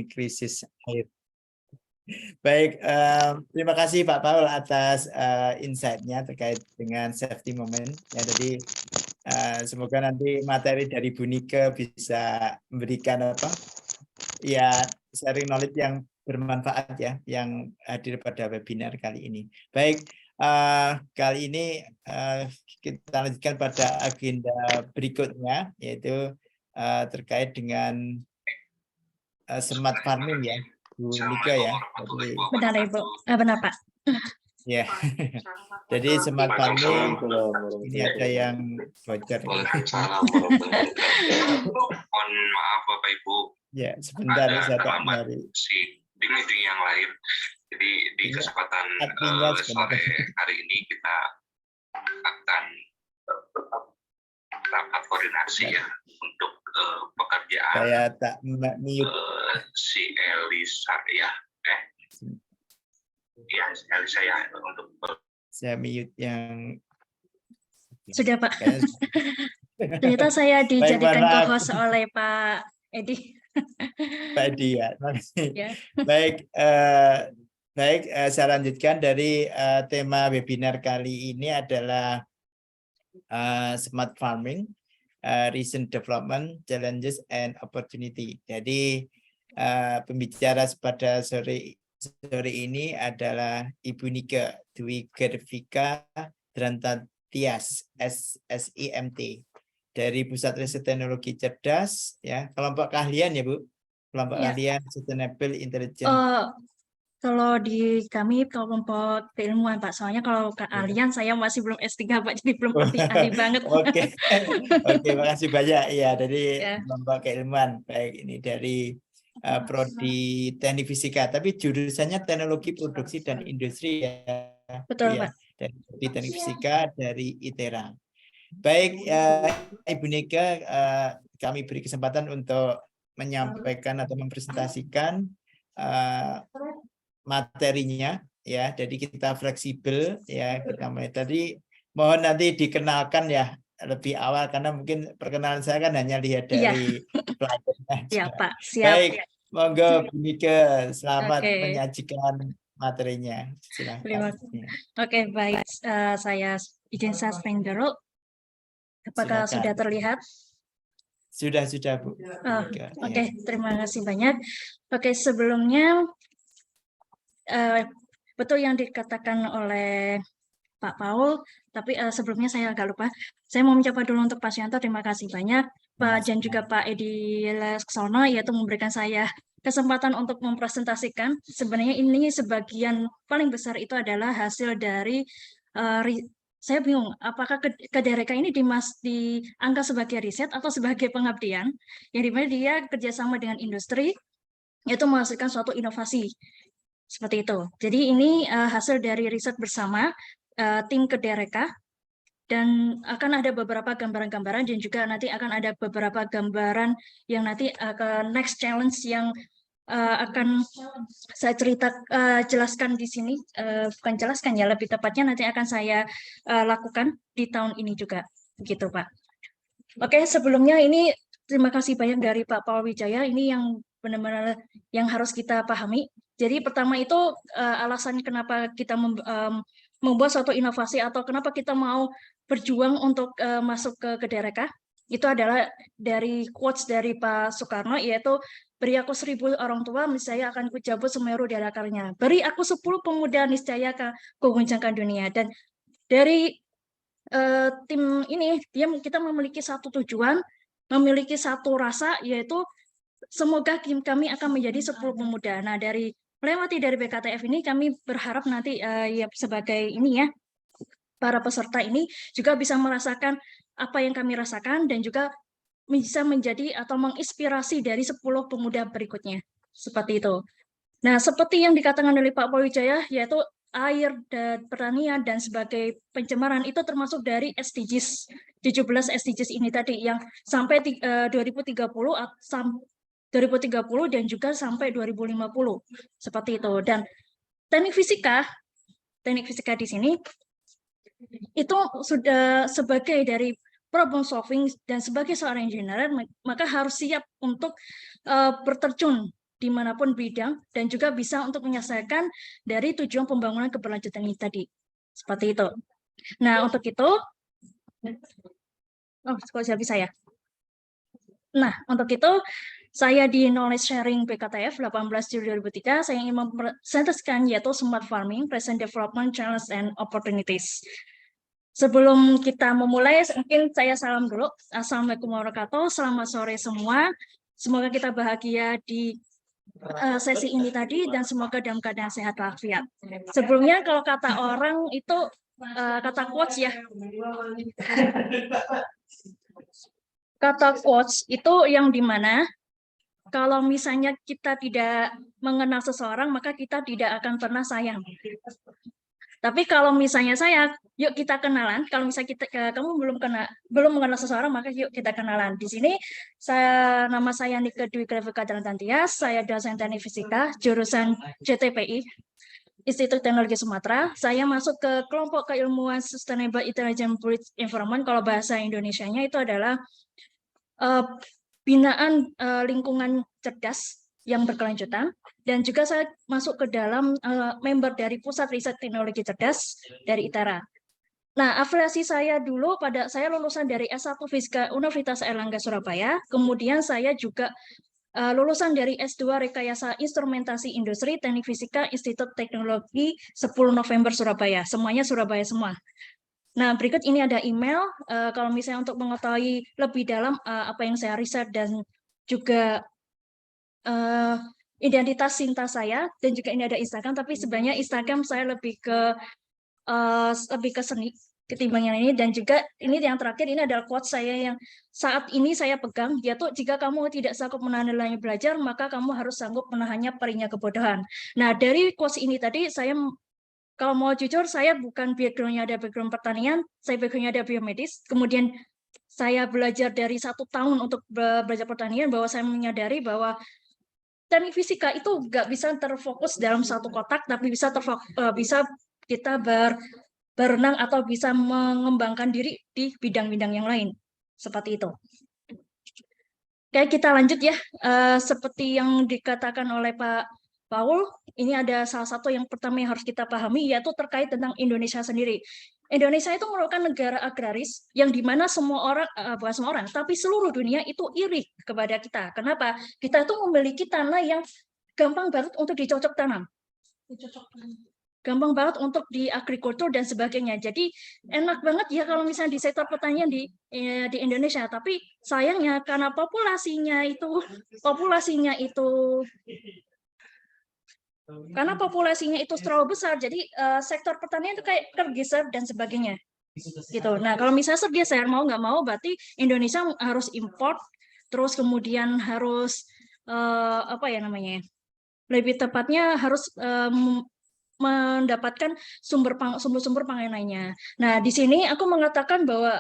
krisis air. Baik, terima kasih Pak Paul atas insight-nya terkait dengan safety moment. Ya, jadi semoga nanti materi dari Bu Nike bisa memberikan ya sharing knowledge yang bermanfaat ya, yang hadir pada webinar kali ini. Baik, kali ini kita lanjutkan pada agenda berikutnya, yaitu terkait dengan smart farming ya, Bu Nika ya. Jadi, benar Ibu, benar Pak. ya, jadi smart farming ini ada yang bocor. Waalaikumsalam warahmatullahi wabarakatuh. Mohon maaf Bapak Ibu. Ya, sebentar saya tak terlambat nyari. di meeting yang lain. Jadi di kesempatan sore hari ini kita akan rapat koordinasi ya untuk pekerjaan. Saya tak mute. Si Elisa ya, Elisa ya untuk. Saya mute yang. Sudah Pak. Ternyata saya dijadikan co-host oleh Pak Edi. Pak Edi ya, makasih. Ya. Baik, saya lanjutkan dari tema webinar kali ini adalah smart farming, recent development, challenges and opportunity. Jadi pembicara pada sore ini adalah Ibu Nika Dwi Gervika Drantatias SIMT dari Pusat Riset Teknologi Cerdas ya, kelompok keahlian ya Bu, kelompok keahlian Sustainable Intelligence. Kalau di kami kelompok keilmuan Pak, soalnya kalau keahlian saya masih belum S3 Pak, jadi belum ahli banget. Oke, makasih banyak ya dari kelompok keilmuan. Baik, ini dari prodi teknik fisika, tapi jurusannya teknologi produksi dan industri ya. Betul ya. Pak. Dari prodi teknik fisika dari ITERA. Baik, Ibu Nika, kami beri kesempatan untuk menyampaikan atau mempresentasikan materinya ya. Jadi kita fleksibel ya, kita mulai tadi. Mohon nanti dikenalkan ya lebih awal karena mungkin perkenalan saya kan hanya lihat dari pelajarnya. Iya Pak, siap. Baik, monggo Bu Nika, selamat menyajikan materinya. Silakan. Oke, baik. Saya izin suspend dulu. Apakah sudah terlihat? Sudah Bu. Oke, terima kasih banyak. Oke, sebelumnya betul yang dikatakan oleh Pak Paul, tapi sebelumnya saya agak lupa. Saya mau mencoba dulu untuk Pak Syanto, terima kasih banyak. Pak dan juga Pak Edi Laksono, yaitu memberikan saya kesempatan untuk mempresentasikan. Sebenarnya ini sebagian paling besar itu adalah hasil dari saya bingung, apakah Kedereka ini dianggap sebagai riset atau sebagai pengabdian, yang dimana dia kerjasama dengan industri, yaitu menghasilkan suatu inovasi. Seperti itu. Jadi ini hasil dari riset bersama tim Kedereka, dan akan ada beberapa gambaran-gambaran dan juga nanti akan ada beberapa gambaran yang nanti next challenge yang akan saya jelaskan di sini, bukan jelaskan ya, lebih tepatnya nanti akan saya lakukan di tahun ini juga, begitu Pak. Oke, sebelumnya ini terima kasih banyak dari Pak Paul Wijaya, ini yang benar-benar yang harus kita pahami. Jadi pertama itu alasan kenapa kita membuat suatu inovasi atau kenapa kita mau berjuang untuk masuk ke Kedereka, itu adalah dari quotes dari Pak Soekarno, yaitu beri aku 1000 orang tua, niscaya akan kucabut Semeru dari akarnya. Beri aku 10 pemuda, niscaya akan kuguncangkan dunia. Dan dari tim ini, kita memiliki satu tujuan, memiliki satu rasa, yaitu semoga kami akan menjadi 10 pemuda. Nah, melewati dari BKTF ini, kami berharap nanti ya sebagai ini ya, para peserta ini juga bisa merasakan apa yang kami rasakan dan juga bisa menjadi atau menginspirasi dari 10 pemuda berikutnya. Seperti itu. Nah, seperti yang dikatakan oleh Pak Wijaya, yaitu air dan pertanian dan sebagai pencemaran itu termasuk dari SDGs, 17 SDGs ini tadi yang sampai 2030 dan juga sampai 2050. Seperti itu. Dan teknik fisika di sini itu sudah sebagai dari problem solving dan sebagai seorang engineer maka harus siap untuk berterjun dimanapun bidang, dan juga bisa untuk menyelesaikan dari tujuan pembangunan keberlanjutan ini tadi. Seperti itu. Nah, untuk itu, kok bisa ya? Nah, untuk itu, saya di Knowledge Sharing BKTF 18 Juli 2003, saya ingin mempresentasikan yaitu Smart Farming, Present Development, Challenge, and Opportunities. Sebelum kita memulai, mungkin saya salam dulu. Assalamualaikum warahmatullahi wabarakatuh, selamat sore semua. Semoga kita bahagia di sesi ini tadi dan semoga dalam keadaan sehat walafiat. Sebelumnya kalau kata orang itu kata quotes ya. Kata quotes itu yang dimana kalau misalnya kita tidak mengenal seseorang maka kita tidak akan pernah sayang. Tapi kalau misalnya saya, yuk kita kenalan. Kalau misalnya kamu belum mengenal seseorang, maka yuk kita kenalan. Di sini nama saya Nike Dwi Grevika Tias. Saya dosen teknik fisika jurusan JTPI, Institut Teknologi Sumatera. Saya masuk ke kelompok keilmuan Sustainable Intelligent Built Environment. Kalau bahasa Indonesianya itu adalah binaan lingkungan cerdas yang berkelanjutan, dan juga saya masuk ke dalam member dari Pusat Riset Teknologi Cerdas dari ITERA. Nah, afiliasi saya dulu saya lulusan dari S1 Fisika Universitas Airlangga Surabaya, kemudian saya juga lulusan dari S2 Rekayasa Instrumentasi Industri Teknik Fisika Institut Teknologi 10 November Surabaya, semuanya Surabaya semua. Nah, berikut ini ada email, kalau misalnya untuk mengetahui lebih dalam apa yang saya riset dan juga identitas sinta saya, dan juga ini ada Instagram, tapi sebenarnya Instagram saya lebih ke seni ketimbang yang ini. Dan juga ini yang terakhir, ini adalah quote saya yang saat ini saya pegang, yaitu jika kamu tidak sanggup menahan nilainya belajar, maka kamu harus sanggup menahannya perihnya kebodohan. Nah, dari quotes ini tadi saya, kalau mau jujur, saya bukan background-nya ada background pertanian, saya background-nya ada biomedis, kemudian saya belajar dari 1 tahun untuk belajar pertanian, bahwa saya menyadari bahwa teknik fisika itu nggak bisa terfokus dalam satu kotak, tapi bisa kita berenang atau bisa mengembangkan diri di bidang-bidang yang lain. Seperti itu. Oke, kita lanjut ya. Seperti yang dikatakan oleh Pak Paul, ini ada salah satu yang pertama yang harus kita pahami, yaitu terkait tentang Indonesia sendiri. Indonesia itu merupakan negara agraris yang dimana semua orang, bukan semua orang, tapi seluruh dunia itu iri kepada kita. Kenapa? Kita itu memiliki tanah yang gampang banget untuk dicocok tanam. Gampang banget untuk di agrikultur dan sebagainya. Jadi enak banget ya kalau misalnya di sektor pertanian di Indonesia. Tapi sayangnya karena populasinya itu terlalu besar, jadi sektor pertanian itu kayak tergeser dan sebagainya. Gitu. Nah, kalau misalnya tergeser mau nggak mau, berarti Indonesia harus import, terus kemudian harus lebih tepatnya harus mendapatkan sumber-sumber pangan lainnya. Nah, di sini aku mengatakan bahwa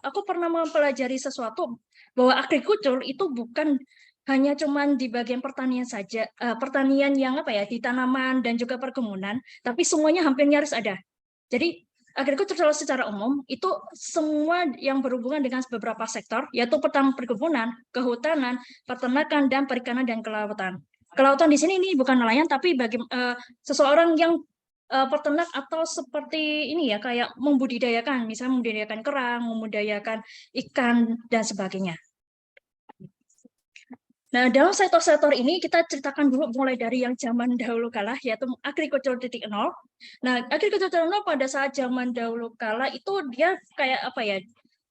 aku pernah mempelajari sesuatu, bahwa agrikultur itu bukan hanya cuman di bagian pertanian saja, pertanian yang di tanaman dan juga perkebunan, tapi semuanya hampir nyaris ada. Jadi agrikultur secara umum itu semua yang berhubungan dengan beberapa sektor, yaitu perkebunan, kehutanan, peternakan, dan perikanan dan kelautan. Kelautan di sini ini bukan nelayan, tapi bagi seseorang yang peternak atau seperti ini ya, kayak membudidayakan, misalnya membudidayakan kerang, membudidayakan ikan dan sebagainya. Nah, dalam sektor-sektor ini kita ceritakan dulu mulai dari yang zaman dahulu kala, yaitu agrikultur 0.0. Nah, agrikultur 0.0 pada saat zaman dahulu kala itu dia kayak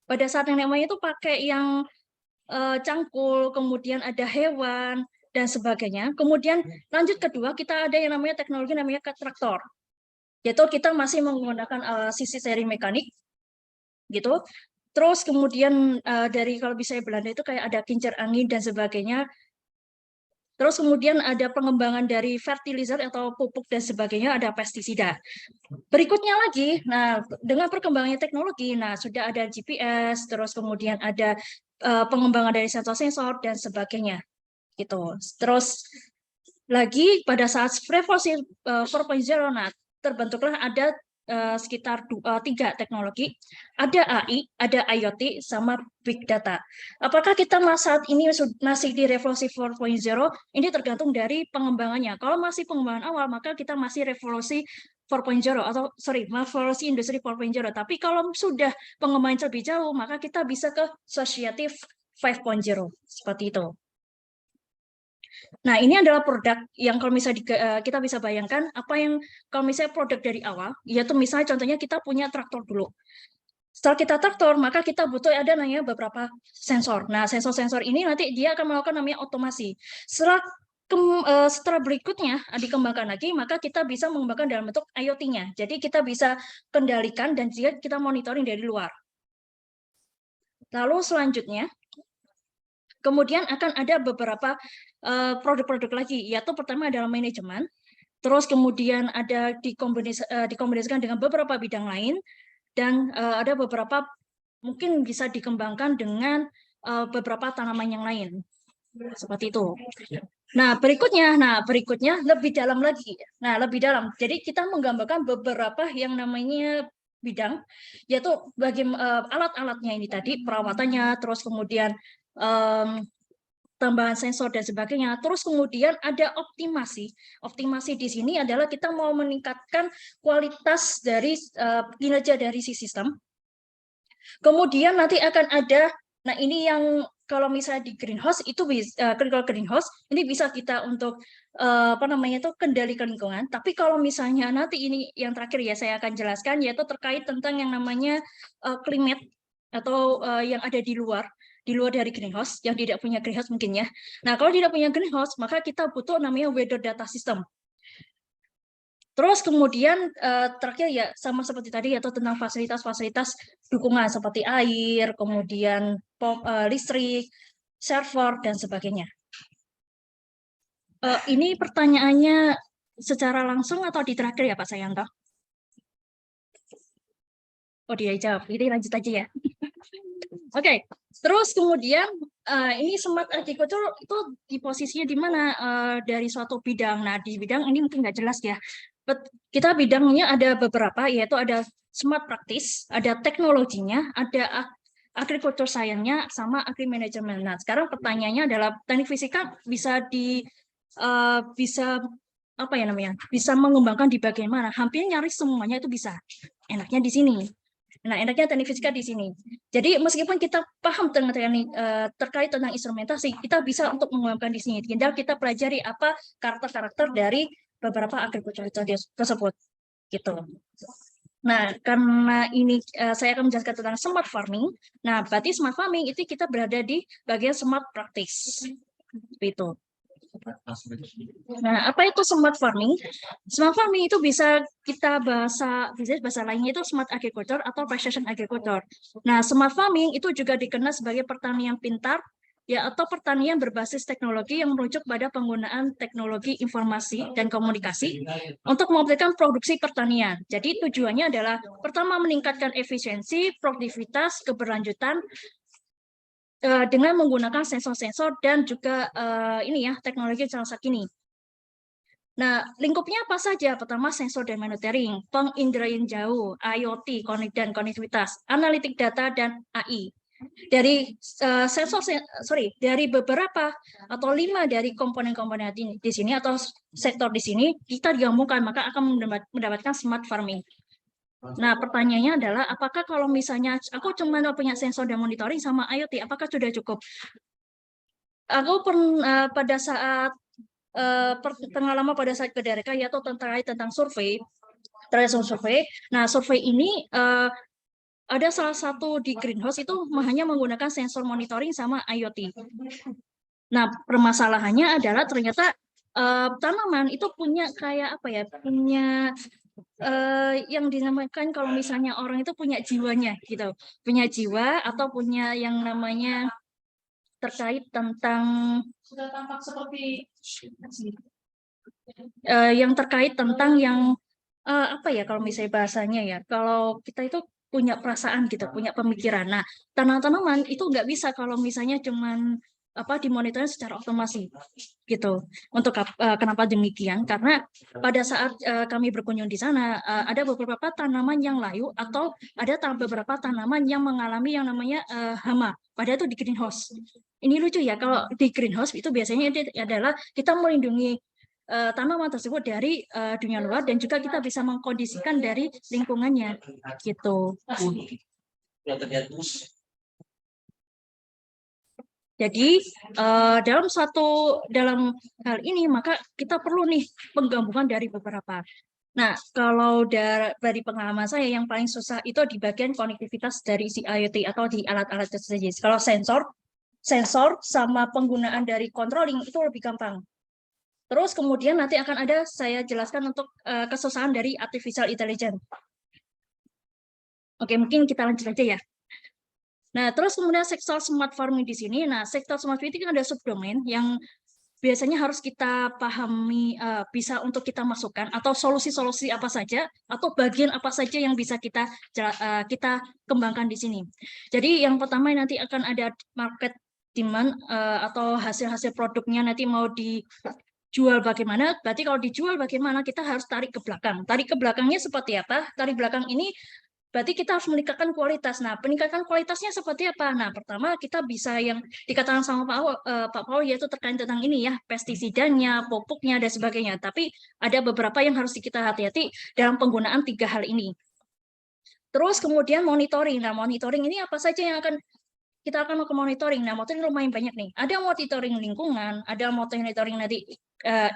pada saat nenek moyang itu pakai yang cangkul, kemudian ada hewan dan sebagainya. Kemudian lanjut kedua, kita ada yang namanya teknologi namanya traktor. Yaitu kita masih menggunakan sisi seri mekanik gitu. Terus kemudian dari kalau bisa Belanda itu kayak ada kincir angin dan sebagainya. Terus kemudian ada pengembangan dari fertilizer atau pupuk dan sebagainya, ada pestisida. Berikutnya lagi, nah dengan perkembangannya teknologi, nah sudah ada GPS, terus kemudian ada pengembangan dari sensor-sensor dan sebagainya. Gitu. Terus lagi pada saat revolusi 4.0, nah terbentuklah ada sekitar 3 teknologi, ada AI, ada IoT, sama Big Data. Apakah kita saat ini masih di revolusi 4.0? Ini tergantung dari pengembangannya. Kalau masih pengembangan awal, maka kita masih revolusi 4.0 atau revolusi industri 4.0. Tapi kalau sudah pengembangan lebih jauh, maka kita bisa ke society 5.0 seperti itu. Nah, ini adalah produk yang kalau misalnya kita bisa bayangkan apa yang kalau misalnya produk dari awal, yaitu misalnya contohnya kita punya traktor dulu. Setelah kita traktor, maka kita butuh ada namanya beberapa sensor. Nah, sensor-sensor ini nanti dia akan melakukan namanya otomasi. Setelah berikutnya dikembangkan lagi, maka kita bisa mengembangkan dalam bentuk IoT-nya. Jadi kita bisa kendalikan dan juga kita monitoring dari luar. Lalu selanjutnya, kemudian akan ada beberapa produk-produk lagi, yaitu pertama adalah manajemen, terus kemudian ada dikombinasikan dengan beberapa bidang lain, dan ada beberapa mungkin bisa dikembangkan dengan beberapa tanaman yang lain, seperti itu. Nah, berikutnya lebih dalam lagi. Nah, lebih dalam. Jadi kita menggambarkan beberapa yang namanya bidang, yaitu alat-alatnya ini tadi, perawatannya, terus kemudian tambahan sensor dan sebagainya. Terus kemudian ada optimasi. Optimasi di sini adalah kita mau meningkatkan kualitas dari kinerja dari si sistem. Kemudian nanti akan ada, nah ini yang kalau misalnya di greenhouse itu critical greenhouse ini bisa kita untuk kendalikan lingkungan. Tapi kalau misalnya nanti ini yang terakhir ya saya akan jelaskan, yaitu terkait tentang yang namanya climate atau yang ada di luar dari greenhouse, yang tidak punya greenhouse mungkin ya. Nah, kalau tidak punya greenhouse, maka kita butuh namanya weather data system. Terus kemudian terakhir ya sama seperti tadi, yaitu tentang fasilitas-fasilitas dukungan seperti air, kemudian listrik, server, dan sebagainya. Ini pertanyaannya secara langsung atau di terakhir ya Pak Sayanto? Oh dia jawab, ini lanjut aja ya. Oke, terus kemudian ini smart agriculture itu di posisinya di mana dari suatu bidang. Nah, di bidang ini mungkin nggak jelas ya. Kita bidangnya ada beberapa, yaitu ada smart practice, ada teknologinya, ada agriculture science-nya, sama agri management. Nah, sekarang pertanyaannya adalah teknik fisika bisa bisa mengembangkan di bagian mana? Hampir nyaris semuanya itu bisa. Enaknya di sini. Nah, enaknya teknik fisika di sini. Jadi meskipun kita paham terkait tentang instrumentasi, kita bisa untuk mengembangkan di sini. Tinggal kita pelajari apa karakter-karakter dari beberapa agriculture tersebut, gitu. Nah, karena ini saya akan menjelaskan tentang smart farming. Nah, berarti smart farming itu kita berada di bagian smart practice, itu. Nah, apa itu smart farming? Smart farming itu bisa bahasa lainnya itu smart agriculture atau precision agriculture. Nah, smart farming itu juga dikenal sebagai pertanian pintar, ya, atau pertanian berbasis teknologi yang merujuk pada penggunaan teknologi informasi dan komunikasi untuk memperolehkan produksi pertanian. Jadi tujuannya adalah pertama meningkatkan efisiensi, produktivitas, keberlanjutan, dengan menggunakan sensor-sensor dan juga teknologi canggih kini. Nah, lingkupnya apa saja? Pertama, sensor dan monitoring, penginderaan jauh, IoT, dan konektivitas, analitik data, dan AI. Dari dari beberapa atau 5 dari komponen-komponen di sini atau sektor di sini, kita digabungkan, maka akan mendapatkan smart farming. Nah, pertanyaannya adalah, apakah kalau misalnya aku cuma punya sensor dan monitoring sama IoT, apakah sudah cukup? Aku pada saat pengalaman pada saat ke daerah, yaitu tentang survei. Nah, survei ini ada salah satu di greenhouse itu hanya menggunakan sensor monitoring sama IoT. Nah, permasalahannya adalah ternyata tanaman itu punya kayak apa ya? Punya yang dinamakan kalau misalnya orang itu punya jiwanya gitu, punya jiwa atau punya yang namanya terkait tentang apa ya kalau misalnya bahasanya ya, kalau kita itu punya perasaan gitu, punya pemikiran. Nah, tanaman-tanaman itu nggak bisa kalau misalnya cuman dimonitoring secara otomasi gitu. Untuk kenapa demikian? Karena pada saat kami berkunjung di sana ada beberapa tanaman yang layu atau ada beberapa tanaman yang mengalami yang namanya hama. Padahal itu di greenhouse. Ini lucu ya, kalau di greenhouse itu biasanya itu adalah kita melindungi tanaman tersebut dari dunia luar dan juga kita bisa mengkondisikan dari lingkungannya gitu. Jadi dalam hal ini maka kita perlu nih penggabungan dari beberapa. Nah, kalau dari pengalaman saya yang paling susah itu di bagian konektivitas dari si IoT atau di alat-alat tersebut. Kalau sensor sama penggunaan dari controlling itu lebih gampang. Terus kemudian nanti akan ada saya jelaskan untuk kesusahan dari artificial intelligence. Oke, mungkin kita lanjut aja ya. Nah, terus kemudian sektor smart farming di sini. Nah, sektor smart farming itu kan ada subdomain yang biasanya harus kita pahami bisa untuk kita masukkan atau solusi-solusi apa saja atau bagian apa saja yang bisa kita kembangkan di sini. Jadi yang pertama nanti akan ada market demand atau hasil-hasil produknya nanti mau dijual bagaimana. Berarti kalau dijual bagaimana kita harus tarik ke belakang. Tarik ke belakangnya seperti apa? Tarik belakang ini berarti kita harus meningkatkan kualitas. Nah, peningkatan kualitasnya seperti apa? Nah, pertama kita bisa yang dikatakan sama Pak Paul yaitu terkait tentang ini ya, pestisidanya, pupuknya, dan sebagainya. Tapi ada beberapa yang harus kita hati-hati dalam penggunaan 3 hal ini. Terus kemudian monitoring. Nah, monitoring ini apa saja yang kita akan monitoring. Nah, monitoring lumayan banyak nih. Ada monitoring lingkungan, ada monitoring nanti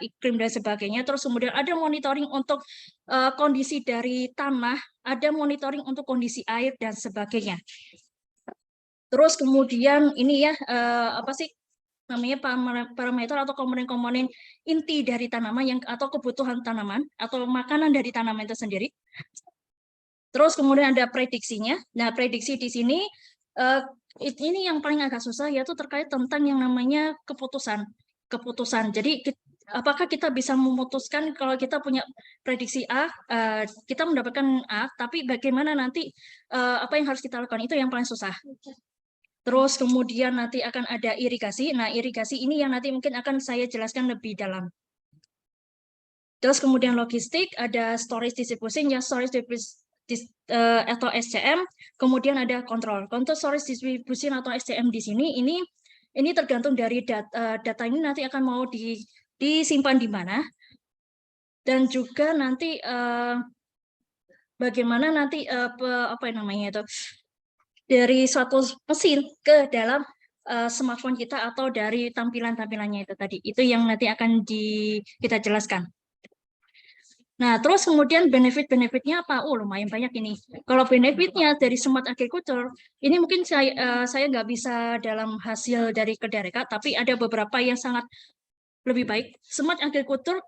iklim dan sebagainya. Terus kemudian ada monitoring untuk kondisi dari tanah, ada monitoring untuk kondisi air dan sebagainya. Terus kemudian ini ya apa sih namanya parameter atau komponen-komponen inti dari tanaman atau kebutuhan tanaman atau makanan dari tanaman itu sendiri. Terus kemudian ada prediksinya. Nah, prediksi di sini ini yang paling agak susah yaitu terkait tentang yang namanya keputusan. Jadi apakah kita bisa memutuskan kalau kita punya prediksi A, kita mendapatkan A, tapi bagaimana nanti apa yang harus kita lakukan itu yang paling susah. Terus kemudian nanti akan ada irigasi. Nah, irigasi ini yang nanti mungkin akan saya jelaskan lebih dalam. Terus kemudian logistik, ada storage distribution, ya storage atau SCM, kemudian ada kontrol storage distribution atau SCM di sini ini tergantung dari data ini nanti akan mau disimpan di mana dan juga nanti bagaimana nanti apa namanya itu dari suatu mesin ke dalam smartphone kita atau dari tampilannya itu tadi itu yang nanti akan kita jelaskan. Nah, terus kemudian benefit-benefitnya apa? Lumayan banyak ini. Kalau benefitnya dari smart agriculture, ini mungkin saya nggak bisa dalam hasil dari Kedareka, tapi ada beberapa yang sangat lebih baik. Smart agriculture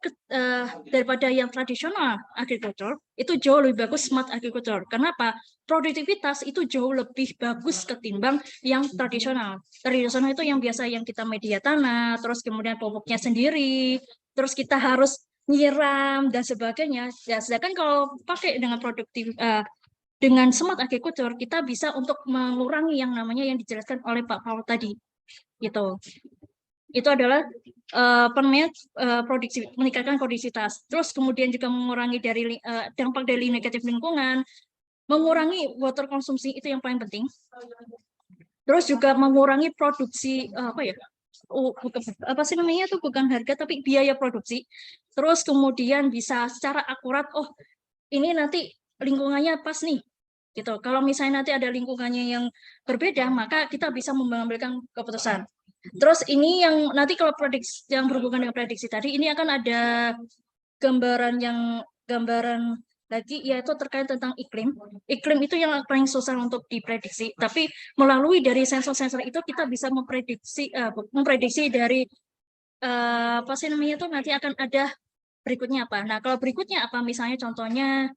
daripada yang tradisional agriculture, itu jauh lebih bagus smart agriculture. Kenapa? Produktivitas itu jauh lebih bagus ketimbang yang tradisional. Tradisional itu yang biasa yang kita media tanah, terus kemudian pupuknya sendiri, terus kita harus nyiram dan sebagainya. Ya, sedangkan kalau pakai dengan dengan smart agriculture kita bisa untuk mengurangi yang namanya yang dijelaskan oleh Pak Paul tadi. Gitu. Itu adalah meningkatkan produktivitas. Terus kemudian juga mengurangi dari dampak dari negatif lingkungan, mengurangi water konsumsi itu yang paling penting. Terus juga mengurangi produksi apa sih namanya itu bukan harga tapi biaya produksi. Terus kemudian bisa secara akurat ini nanti lingkungannya pas nih gitu. Kalau misalnya nanti ada lingkungannya yang berbeda maka kita bisa mengambilkan keputusan. Terus ini yang nanti kalau prediksi yang berhubungan dengan prediksi tadi ini akan ada gambaran lagi yaitu terkait tentang iklim. Iklim itu yang paling susah untuk diprediksi, tapi melalui dari sensor-sensor itu kita bisa memprediksi dari apa sih namanya itu nanti akan ada berikutnya apa. Nah, kalau berikutnya apa misalnya contohnya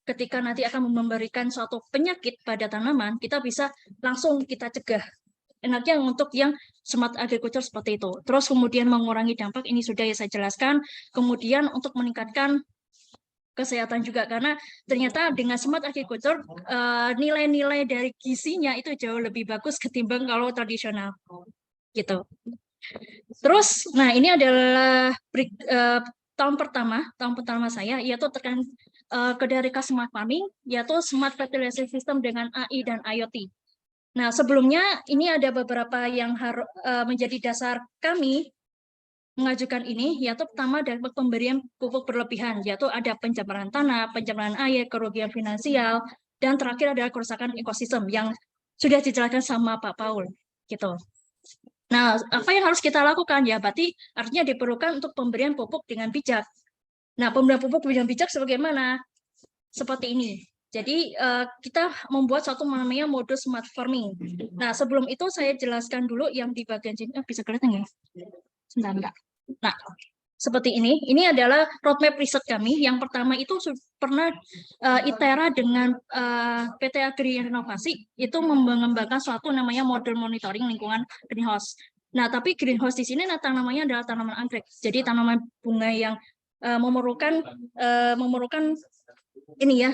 ketika nanti akan memberikan suatu penyakit pada tanaman, kita bisa langsung kita cegah. Enaknya untuk yang smart agriculture seperti itu. Terus kemudian mengurangi dampak ini sudah saya jelaskan. Kemudian untuk meningkatkan kesehatan juga karena ternyata dengan smart agriculture nilai-nilai dari gizinya itu jauh lebih bagus ketimbang kalau tradisional. gitu. Terus, nah ini adalah tahun pertama saya, yaitu terkait ke dari Smart Farming, yaitu Smart Fertilizer System dengan AI dan IoT. Nah, sebelumnya ini ada beberapa yang harus menjadi dasar kami mengajukan ini, yaitu pertama dari pemberian pupuk berlebihan, yaitu ada pencemaran tanah, pencemaran air, kerugian finansial, dan terakhir adalah kerusakan ekosistem yang sudah dijelaskan sama Pak Paul, gitu. Nah, apa yang harus kita lakukan ya? Berarti artinya diperlukan untuk pemberian pupuk dengan bijak. Nah, pemberian pupuk dengan bijak sebagaimana? Seperti ini. Jadi kita membuat satu namanya mode smart farming. Nah, sebelum itu saya jelaskan dulu yang di bagian sini. Bisa kelihatan ya? Sebentar, enggak. Nah, seperti ini. Ini adalah roadmap riset kami. Yang pertama itu pernah ITERA dengan PT Agri Inovasi itu mengembangkan suatu namanya model monitoring lingkungan greenhouse. Nah, tapi greenhouse di sini namanya adalah tanaman anggrek. Jadi tanaman bunga yang memerlukan ini ya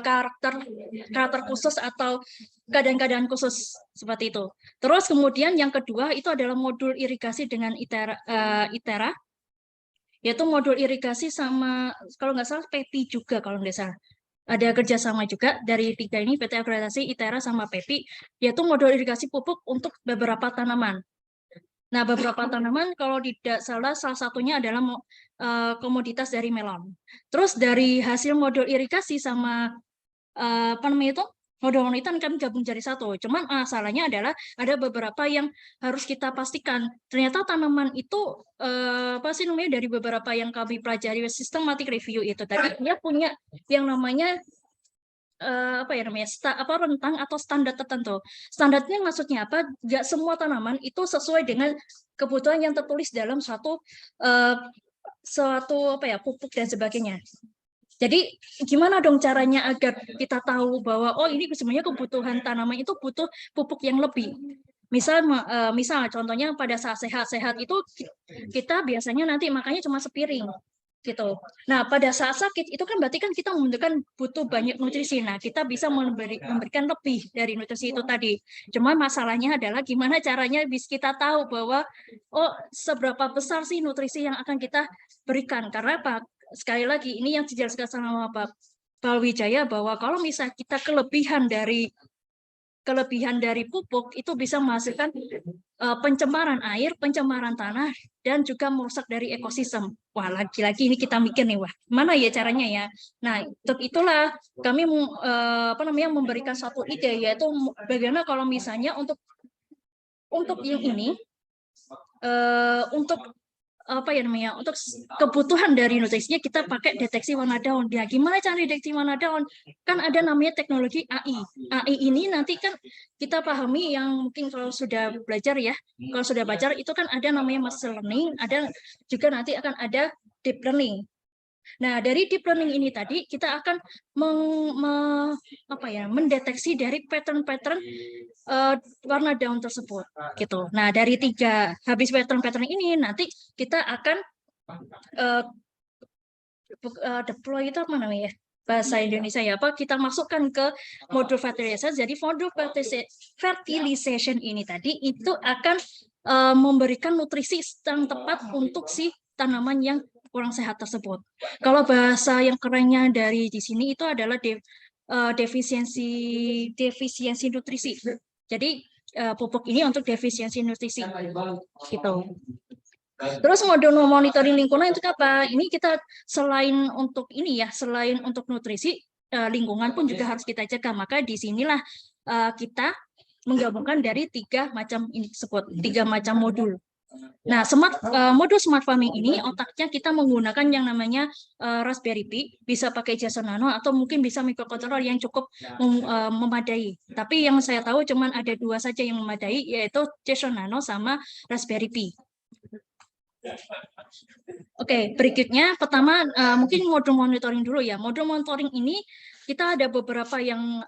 karakter khusus atau keadaan-keadaan khusus seperti itu. Terus kemudian yang kedua itu adalah modul irigasi dengan ITERA, yaitu modul irigasi sama kalau nggak salah PEPI juga kalau nggak salah. Ada kerjasama juga dari tiga ini, PT Akreditasi, ITERA, sama PEPI, yaitu modul irigasi pupuk untuk beberapa tanaman. Nah, beberapa tanaman kalau tidak salah satunya adalah komoditas dari melon. Terus dari hasil modul irigasi sama apa namanya itu modul monitoring kami gabung jadi satu. Cuman masalahnya adalah ada beberapa yang harus kita pastikan. Ternyata tanaman itu apa sih namanya dari beberapa yang kami pelajari systematic review itu tadi dia punya yang namanya apa ya namanya rentang atau standar tertentu. Standarnya maksudnya apa? Nggak semua tanaman itu sesuai dengan kebutuhan yang tertulis dalam suatu apa ya pupuk dan sebagainya. Jadi gimana dong caranya agar kita tahu bahwa oh ini sebenarnya kebutuhan tanaman itu butuh pupuk yang lebih. Misal contohnya pada saat sehat-sehat itu kita biasanya nanti makanya cuma sepiring gitu. Nah, pada saat sakit itu kan berarti kan kita membutuhkan butuh banyak nutrisi. Nah, kita bisa memberikan lebih dari nutrisi itu tadi. Cuma masalahnya adalah gimana caranya bisa kita tahu bahwa oh seberapa besar sih nutrisi yang akan kita berikan. Karena Pak, sekali lagi ini yang dijelaskan sama Pak Wijaya bahwa kalau misalnya kita kelebihan dari pupuk itu bisa menghasilkan pencemaran air, pencemaran tanah, dan juga merusak dari ekosistem. Wah, lagi-lagi ini kita mikir nih, wah, mana ya caranya ya? Nah, untuk itulah kami memberikan satu ide, yaitu bagaimana kalau misalnya untuk yang ini, untuk apa ya namanya untuk kebutuhan dari nutrisinya kita pakai deteksi warna daun. Ya, gimana cara deteksi warna daun? Kan ada namanya teknologi AI. AI ini nanti kan kita pahami yang mungkin kalau sudah belajar ya, kalau sudah belajar itu kan ada namanya machine learning, ada juga nanti akan ada deep learning. Nah, dari deep learning ini tadi kita akan mendeteksi dari pattern-pattern warna daun tersebut gitu. Nah, dari habis pattern-pattern ini nanti kita akan deploy itu apa namanya ya? Bahasa Indonesia ya apa kita masukkan ke modul fertilization. Jadi modul fertilization ini tadi itu akan memberikan nutrisi yang tepat untuk si tanaman yang kurang sehat tersebut. Kalau bahasa yang kerennya dari di sini itu adalah defisiensi nutrisi. Jadi pupuk ini untuk defisiensi nutrisi gitu. Terus modul monitoring lingkungan itu apa? Ini kita selain untuk nutrisi, lingkungan pun juga harus kita jaga. Maka di sinilah kita menggabungkan dari 3 macam ini tersebut, 3 macam modul. Nah, modul smart farming ini otaknya kita menggunakan yang namanya Raspberry Pi, bisa pakai JSON Nano atau mungkin bisa microcontroller yang cukup memadai. Tapi yang saya tahu cuma ada 2 saja yang memadai, yaitu JSON Nano sama Raspberry Pi. Oke, berikutnya pertama mungkin modul monitoring dulu ya. Modul monitoring ini kita ada beberapa yang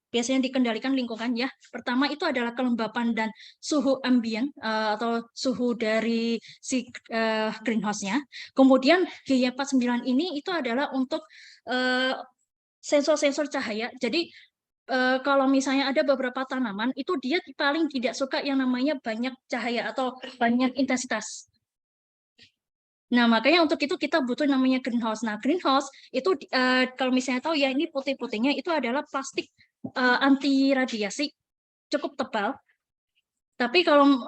biasanya dikendalikan lingkungan ya. Pertama itu adalah kelembapan dan suhu ambien atau suhu dari si greenhouse-nya. Kemudian G49 ini itu adalah untuk sensor-sensor cahaya. Jadi kalau misalnya ada beberapa tanaman itu dia paling tidak suka yang namanya banyak cahaya atau banyak intensitas. Nah, makanya untuk itu kita butuh namanya greenhouse. Nah, greenhouse itu kalau misalnya tahu ya, ini putih-putihnya itu adalah plastik anti radiasi cukup tebal. Tapi kalau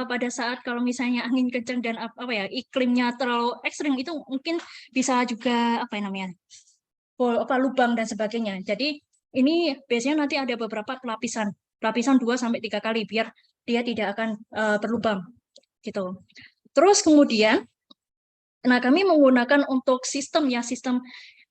pada saat kalau misalnya angin kencang dan apa ya iklimnya terlalu ekstrim itu mungkin bisa juga apa namanya lubang dan sebagainya. Jadi ini biasanya nanti ada beberapa lapisan 2-3 kali biar dia tidak akan berlubang gitu. Terus kemudian, nah kami menggunakan untuk sistem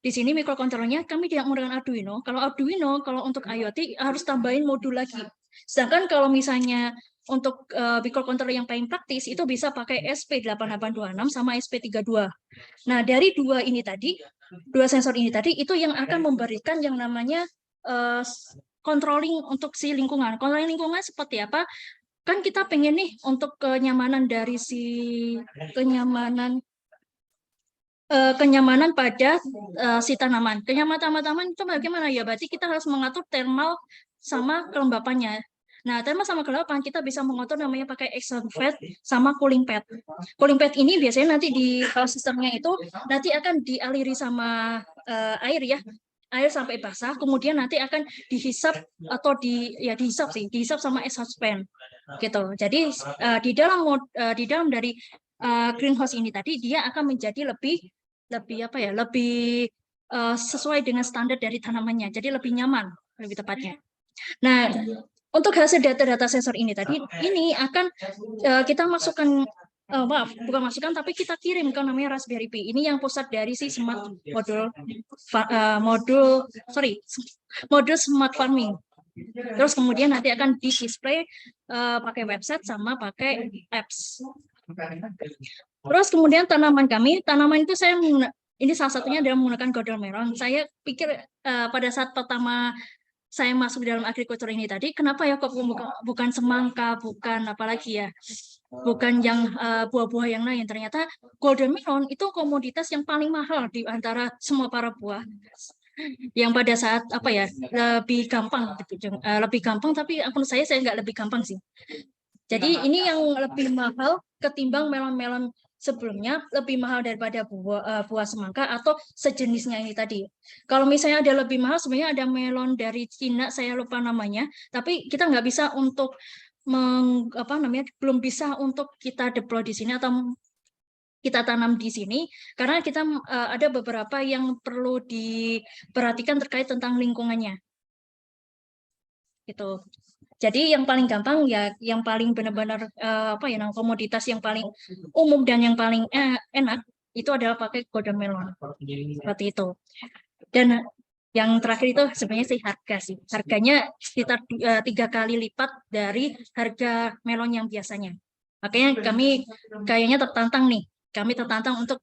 di sini mikrokontrolernya kami tidak menggunakan Arduino. Kalau untuk IoT harus tambahin modul lagi. Sedangkan kalau misalnya untuk mikrokontroler yang paling praktis itu bisa pakai SP8826 sama SP32. Nah, dari dua sensor ini tadi itu yang akan memberikan yang namanya controlling untuk si lingkungan. Controlling lingkungan seperti apa? Kan kita pengen nih untuk kenyamanan dari kenyamanan pada si tanaman. Kenyamanan tanaman itu bagaimana ya? Berarti kita harus mengatur thermal sama kelembapannya. Nah, thermal sama kelembapan kita bisa mengatur namanya pakai exhaust pad sama cooling pad. Cooling pad ini biasanya nanti di sistemnya itu nanti akan dialiri sama air ya. Air sampai basah, kemudian nanti akan dihisap atau dihisap sama exhaust fan gitu. Jadi di dalam dari greenhouse ini tadi dia akan menjadi lebih sesuai dengan standar dari tanamannya. Jadi lebih nyaman lebih tepatnya. Nah, untuk hasil data-data sensor ini tadi ini akan kita masukkan bukan masukkan tapi kita kirim ke namanya Raspberry Pi. Ini yang pusat dari si smart modul smart farming. Terus kemudian nanti akan di-display pakai website sama pakai apps. Terus kemudian tanaman itu ini salah satunya adalah menggunakan golden melon. Saya pikir pada saat pertama saya masuk dalam agrikultur ini tadi, kenapa ya kok bukan semangka, bukan apalagi ya, bukan yang buah-buah yang lain. Ternyata golden melon itu komoditas yang paling mahal di antara semua para buah. Yang pada saat lebih gampang, tapi menurut saya nggak lebih gampang sih. Jadi ini yang lebih mahal ketimbang melon-melon sebelumnya, lebih mahal daripada buah semangka atau sejenisnya ini tadi. Kalau misalnya ada lebih mahal, sebenarnya ada melon dari Cina, saya lupa namanya, tapi kita nggak bisa untuk belum bisa untuk kita deploy di sini atau kita tanam di sini karena kita ada beberapa yang perlu diperhatikan terkait tentang lingkungannya. Gitu. Jadi yang paling gampang ya, yang paling benar-benar komoditas yang paling umum dan yang paling enak itu adalah pakai golden melon seperti itu. Dan yang terakhir itu sebenarnya sih harga sih. Harganya sekitar 3 kali lipat dari harga melon yang biasanya. Makanya kami kayaknya tertantang nih. Kami tertantang untuk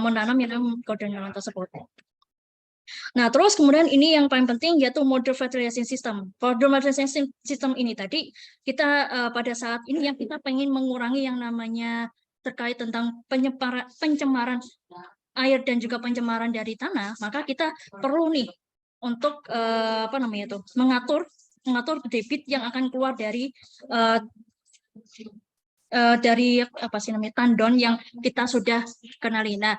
menanam yang golden melon tersebut. Nah, terus kemudian ini yang paling penting yaitu module fertilization system. Module fertilization system ini tadi kita pada saat ini yang kita pengen mengurangi yang namanya terkait tentang pencemaran air dan juga pencemaran dari tanah, maka kita perlu nih untuk mengatur debit yang akan keluar dari tandon yang kita sudah kenali. Nah,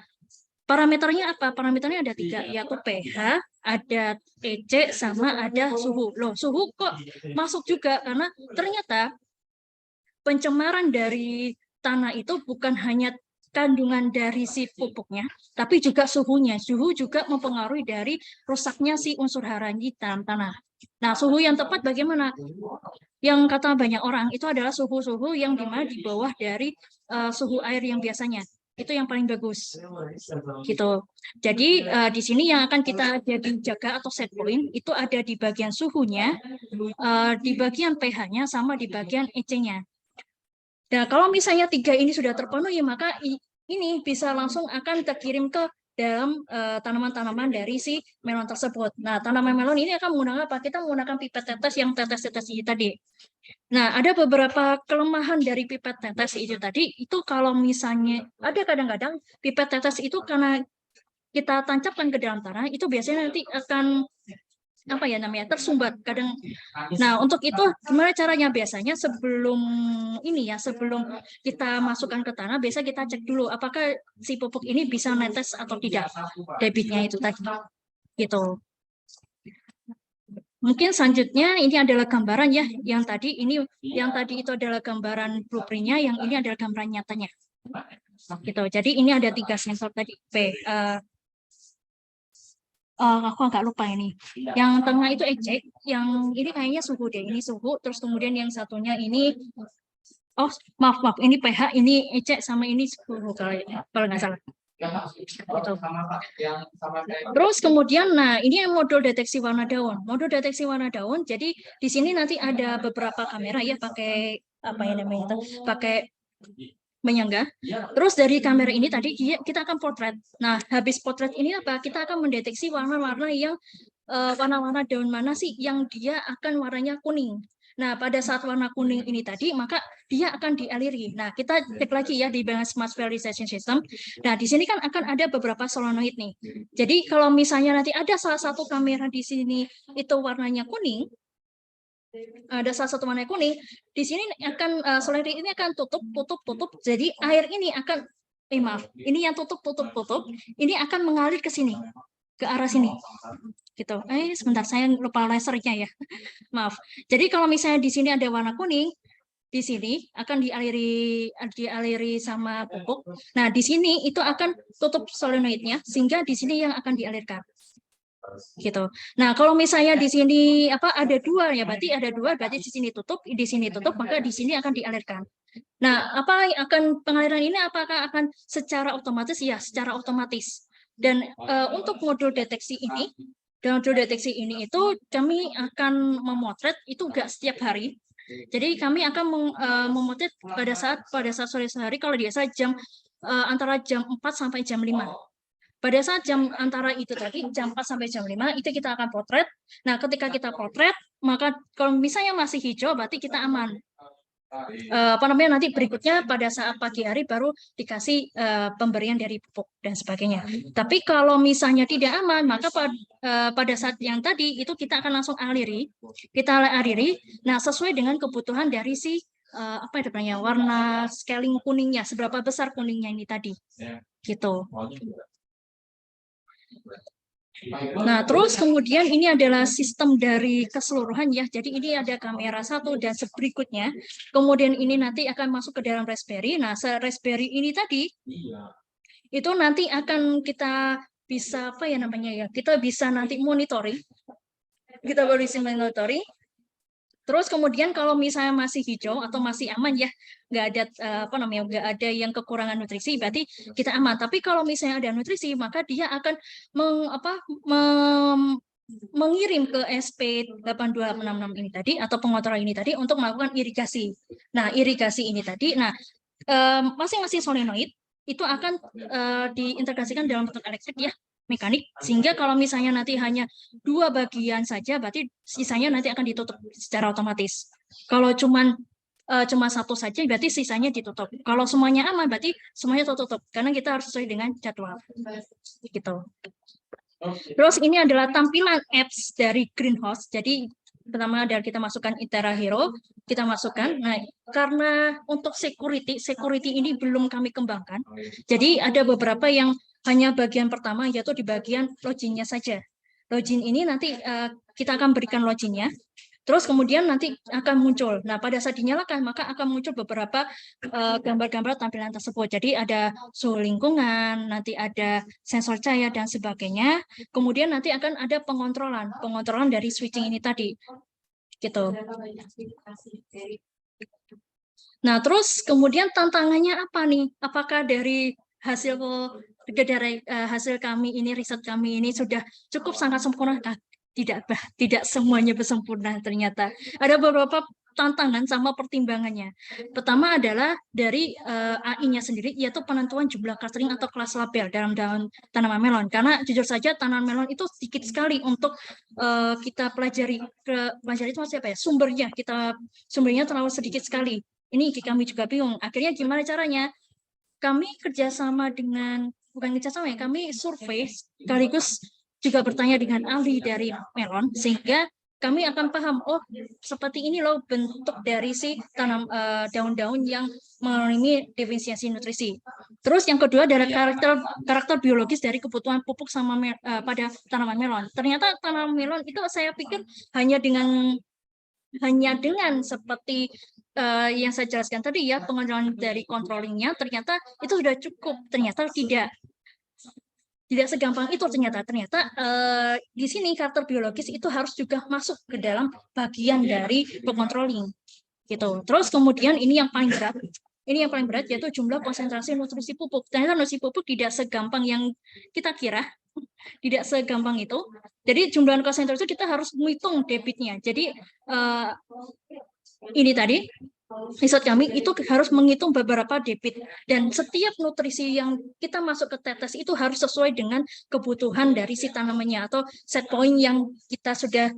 parameternya apa? Parameternya ada 3, yaitu pH, ada EC, sama ada suhu. Loh, suhu kok masuk juga? Karena ternyata pencemaran dari tanah itu bukan hanya kandungan dari si pupuknya, tapi juga suhunya. Suhu juga mempengaruhi dari rusaknya si unsur hara di dalam tanah. Nah, suhu yang tepat bagaimana? Yang kata banyak orang itu adalah suhu-suhu yang dimana di bawah dari suhu air yang biasanya. Itu yang paling bagus gitu. Jadi di sini yang akan kita jaga atau set point itu ada di bagian suhunya, di bagian pH-nya, sama di bagian EC-nya. Nah, kalau misalnya 3 ini sudah terpenuhi, maka ini bisa langsung akan terkirim ke dalam tanaman-tanaman dari si melon tersebut. Nah, tanaman melon ini akan menggunakan apa? Kita menggunakan pipet tetes yang tetes-tetes ini tadi. Nah, ada beberapa kelemahan dari pipet tetes itu tadi. Itu kalau misalnya ada kadang-kadang pipet tetes itu karena kita tancapkan ke dalam tanah, itu biasanya nanti akan apa ya namanya, tersumbat kadang. Nah, untuk itu gimana caranya? Biasanya sebelum ini ya, sebelum kita masukkan ke tanah, biasa kita cek dulu apakah si pupuk ini bisa netes atau tidak debitnya itu tadi. Gitu. Mungkin selanjutnya ini adalah gambaran ya, yang tadi itu adalah gambaran blueprint-nya, yang ini adalah gambaran nyatanya. Gitu. Jadi ini ada 3 sensor tadi. Aku agak lupa ini. Yang tengah itu eject, yang ini kayaknya suhu deh. Ini suhu, terus kemudian yang satunya ini, oh maaf, ini pH, ini eject, sama ini suhu kalau nggak salah. Gitu. Terus kemudian, nah ini yang modul deteksi warna daun. Modul deteksi warna daun. Jadi di sini nanti ada beberapa kamera ya, pakai apa ya namanya itu, pakai menyangga. Terus dari kamera ini tadi kita akan potret. Nah, habis potret ini apa? Kita akan mendeteksi warna-warna yang warna-warna daun mana sih yang dia akan warnanya kuning. Nah, pada saat warna kuning ini tadi, maka dia akan dialiri. Nah, kita cek lagi ya di Smart Visualization System. Nah, di sini kan akan ada beberapa solenoid nih. Jadi, kalau misalnya nanti ada salah satu kamera di sini itu warnanya kuning, ada salah satu warna kuning, di sini akan solenoid ini akan tutup. Jadi air ini akan ini yang tutup, ini akan mengalir ke sini, ke arah sini. Gitu. Sebentar, saya lupa lasernya ya. Maaf. Jadi kalau misalnya di sini ada warna kuning, di sini akan dialiri sama pupuk. Nah, di sini itu akan tutup solenoidnya, sehingga di sini yang akan dialirkan. Gitu. Nah, kalau misalnya di sini ada 2 ya, berarti ada 2, berarti di sini tutup, maka di sini akan dialirkan. Nah, pengaliran ini apakah akan secara otomatis? Ya, secara otomatis. Dan untuk modul deteksi ini itu kami akan memotret itu enggak setiap hari. Jadi kami akan memotret pada saat sore hari, kalau biasa antara jam 4 sampai jam 5. Pada saat antara itu tadi, jam 4 sampai jam 5, itu kita akan potret. Nah, ketika kita potret, maka kalau misalnya masih hijau, berarti kita aman. Nanti berikutnya pada saat pagi hari baru dikasih pemberian dari pupuk dan sebagainya. Tapi kalau misalnya tidak aman, maka pada saat yang tadi, itu kita akan langsung aliri. Kita aliri, nah sesuai dengan kebutuhan dari si warna scaling kuningnya, seberapa besar kuningnya ini tadi. Gitu. Nah, terus kemudian ini adalah sistem dari keseluruhan ya. Jadi ini ada kamera 1 dan berikutnya. Kemudian ini nanti akan masuk ke dalam Raspberry. Nah, Raspberry ini tadi itu nanti akan kita bisa kita bisa nanti monitoring. Kita bisa monitoring. Terus kemudian kalau misalnya masih hijau atau masih aman ya, nggak ada nggak ada yang kekurangan nutrisi, berarti kita aman. Tapi kalau misalnya ada nutrisi, maka dia akan mengirim ke SP82666 ini tadi, atau pengontrol ini tadi, untuk melakukan irigasi. Nah, irigasi ini tadi, masing-masing solenoid itu akan diintegrasikan dalam bentuk elektrik ya, mekanik, sehingga kalau misalnya nanti hanya 2 bagian saja, berarti sisanya nanti akan ditutup secara otomatis. Kalau cuma 1 saja, berarti sisanya ditutup. Kalau semuanya aman, berarti semuanya tertutup, karena kita harus sesuai dengan jadwal. Gitu. Terus ini adalah tampilan apps dari Greenhouse. Jadi pertama adalah kita masukkan Itera Hero, kita masukkan. Nah, karena untuk security ini belum kami kembangkan. Jadi ada beberapa yang hanya bagian pertama, yaitu di bagian loginnya saja. Login ini nanti kita akan berikan loginnya. Terus kemudian nanti akan muncul. Nah, pada saat dinyalakan, maka akan muncul beberapa gambar-gambar tampilan tersebut. Jadi ada suhu lingkungan, nanti ada sensor cahaya, dan sebagainya. Kemudian nanti akan ada pengontrolan dari switching ini tadi. Gitu. Nah, terus kemudian tantangannya apa nih? Apakah dari hasil kami ini, riset kami ini sudah cukup sangat sempurna? Tidak semuanya sempurna ternyata. Ada beberapa tantangan sama pertimbangannya. Pertama adalah dari AI-nya sendiri, yaitu penentuan jumlah clustering atau kelas label dalam tanaman melon. Karena jujur saja tanaman melon itu sedikit sekali untuk kita pelajari. Pelajari itu maksudnya apa ya? Sumbernya terlalu sedikit sekali. Ini kami juga bingung. Akhirnya gimana caranya? Kami kerjasama dengan, bukan kerjasama ya, kami survei sekaligus juga bertanya dengan ahli dari melon, sehingga kami akan paham, oh seperti ini loh bentuk dari si daun-daun yang mengalami defisiensi nutrisi. Terus yang kedua adalah karakter biologis dari kebutuhan pupuk sama pada tanaman melon. Ternyata tanaman melon itu saya pikir hanya dengan seperti yang saya jelaskan tadi ya, pengenalan dari controllingnya, ternyata itu sudah cukup. Ternyata tidak segampang itu ternyata di sini karakter biologis itu harus juga masuk ke dalam bagian dari pengontrolling gitu. Terus kemudian ini yang paling berat yaitu jumlah konsentrasi nutrisi pupuk. Ternyata nutrisi pupuk tidak segampang yang kita kira, tidak segampang itu. Jadi jumlah konsentrasi itu kita harus menghitung debitnya. Jadi ini tadi riset kami itu harus menghitung beberapa debit, dan setiap nutrisi yang kita masuk ke tetes itu harus sesuai dengan kebutuhan dari si tanamannya atau set point yang kita sudah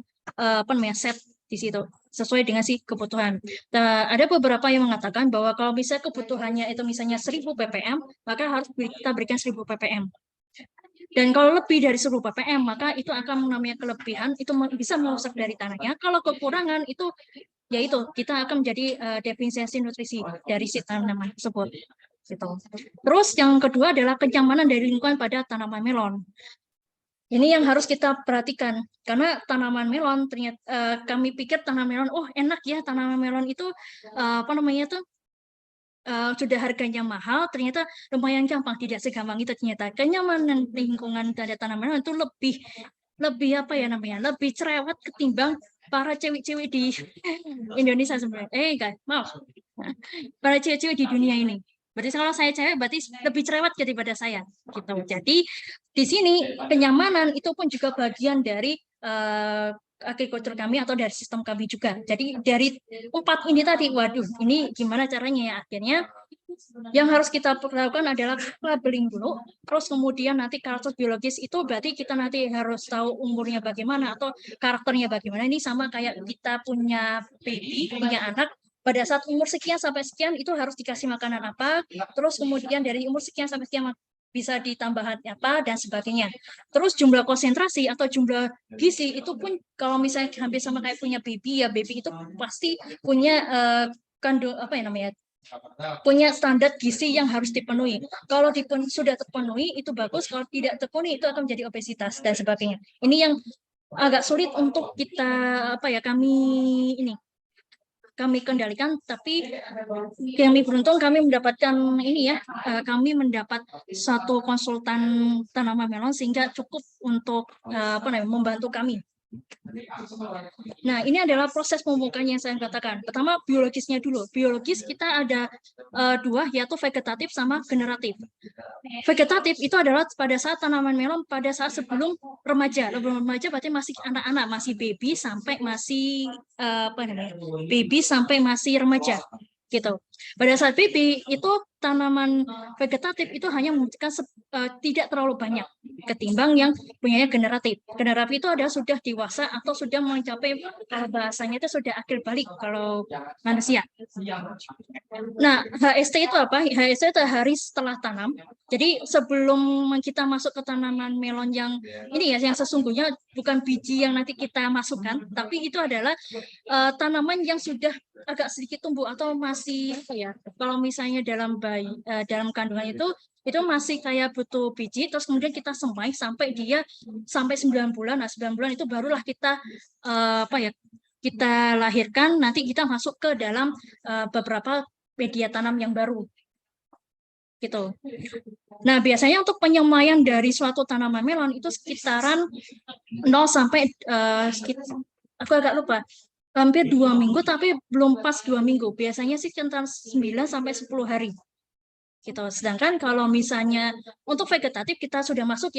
set di situ sesuai dengan si kebutuhan. Nah, ada beberapa yang mengatakan bahwa kalau misalnya kebutuhannya itu misalnya 1000 ppm, maka harus kita berikan 1000 ppm. Dan kalau lebih dari 1000 ppm, maka itu akan namanya kelebihan, itu bisa merusak dari tanahnya. Kalau kekurangan itu yaitu kita akan menjadi defisiensi nutrisi dari si tanaman tersebut. Gitu. Terus yang kedua adalah kenyamanan dari lingkungan pada tanaman melon. Ini yang harus kita perhatikan, karena tanaman melon ternyata kami pikir tanaman melon, oh enak ya tanaman melon itu sudah harganya mahal, ternyata lumayan gampang, tidak segampang itu ternyata. Kenyamanan lingkungan pada tanaman melon itu lebih cerewet ketimbang para cewek-cewek di Indonesia sebenarnya. Para cewek-cewek di dunia ini. Berarti kalau saya cewek berarti lebih cerewet daripada saya gitu. Jadi di sini kenyamanan itu pun juga bagian dari agrikultur kami atau dari sistem kami juga. Jadi dari 4 ini tadi, waduh, ini gimana caranya ya? Akhirnya yang harus kita lakukan adalah labeling dulu, terus kemudian nanti karakter biologis itu berarti kita nanti harus tahu umurnya bagaimana atau karakternya bagaimana. Ini sama kayak kita punya baby, punya anak, pada saat umur sekian sampai sekian itu harus dikasih makanan apa, terus kemudian dari umur sekian sampai sekian bisa ditambah apa dan sebagainya. Terus jumlah konsentrasi atau jumlah gizi itu pun kalau misalnya hampir sama kayak punya baby, ya baby itu pasti punya punya standar gizi yang harus dipenuhi. Kalau sudah terpenuhi itu bagus, kalau tidak terpenuhi itu akan menjadi obesitas dan sebagainya. Ini yang agak sulit untuk kita kami kendalikan, tapi kami beruntung kami mendapatkan kami mendapat satu konsultan tanaman melon sehingga cukup untuk membantu kami. Nah, ini adalah proses pemupukan yang saya katakan. Pertama, biologisnya dulu. Biologis kita ada 2, yaitu vegetatif sama generatif. Vegetatif itu adalah pada saat tanaman melon pada saat sebelum remaja. Sebelum remaja berarti masih anak-anak, masih baby sampai masih remaja. Gitu. Pada saat baby itu tanaman vegetatif itu hanya membutuhkan tidak terlalu banyak ketimbang yang punyanya generatif. Generatif itu adalah sudah dewasa atau sudah mencapai bahasanya itu sudah akhir balik kalau manusia. Nah, HST itu apa? HST itu hari setelah tanam. Jadi sebelum kita masuk ke tanaman melon yang ini ya, yang sesungguhnya bukan biji yang nanti kita masukkan, tapi itu adalah tanaman yang sudah agak sedikit tumbuh atau masih kalau misalnya dalam kandungan itu masih kayak butuh biji, terus kemudian kita semai sampai 9 bulan. Nah, 9 bulan itu barulah kita kita lahirkan, nanti kita masuk ke dalam beberapa media tanam yang baru. Gitu. Nah, biasanya untuk penyemaian dari suatu tanaman melon itu sekitaran 0 sampai aku agak lupa, hampir 2 minggu, tapi belum pas 2 minggu. Biasanya sih sekitar 9 sampai 10 hari. Gitu. Sedangkan kalau misalnya untuk vegetatif kita sudah masuk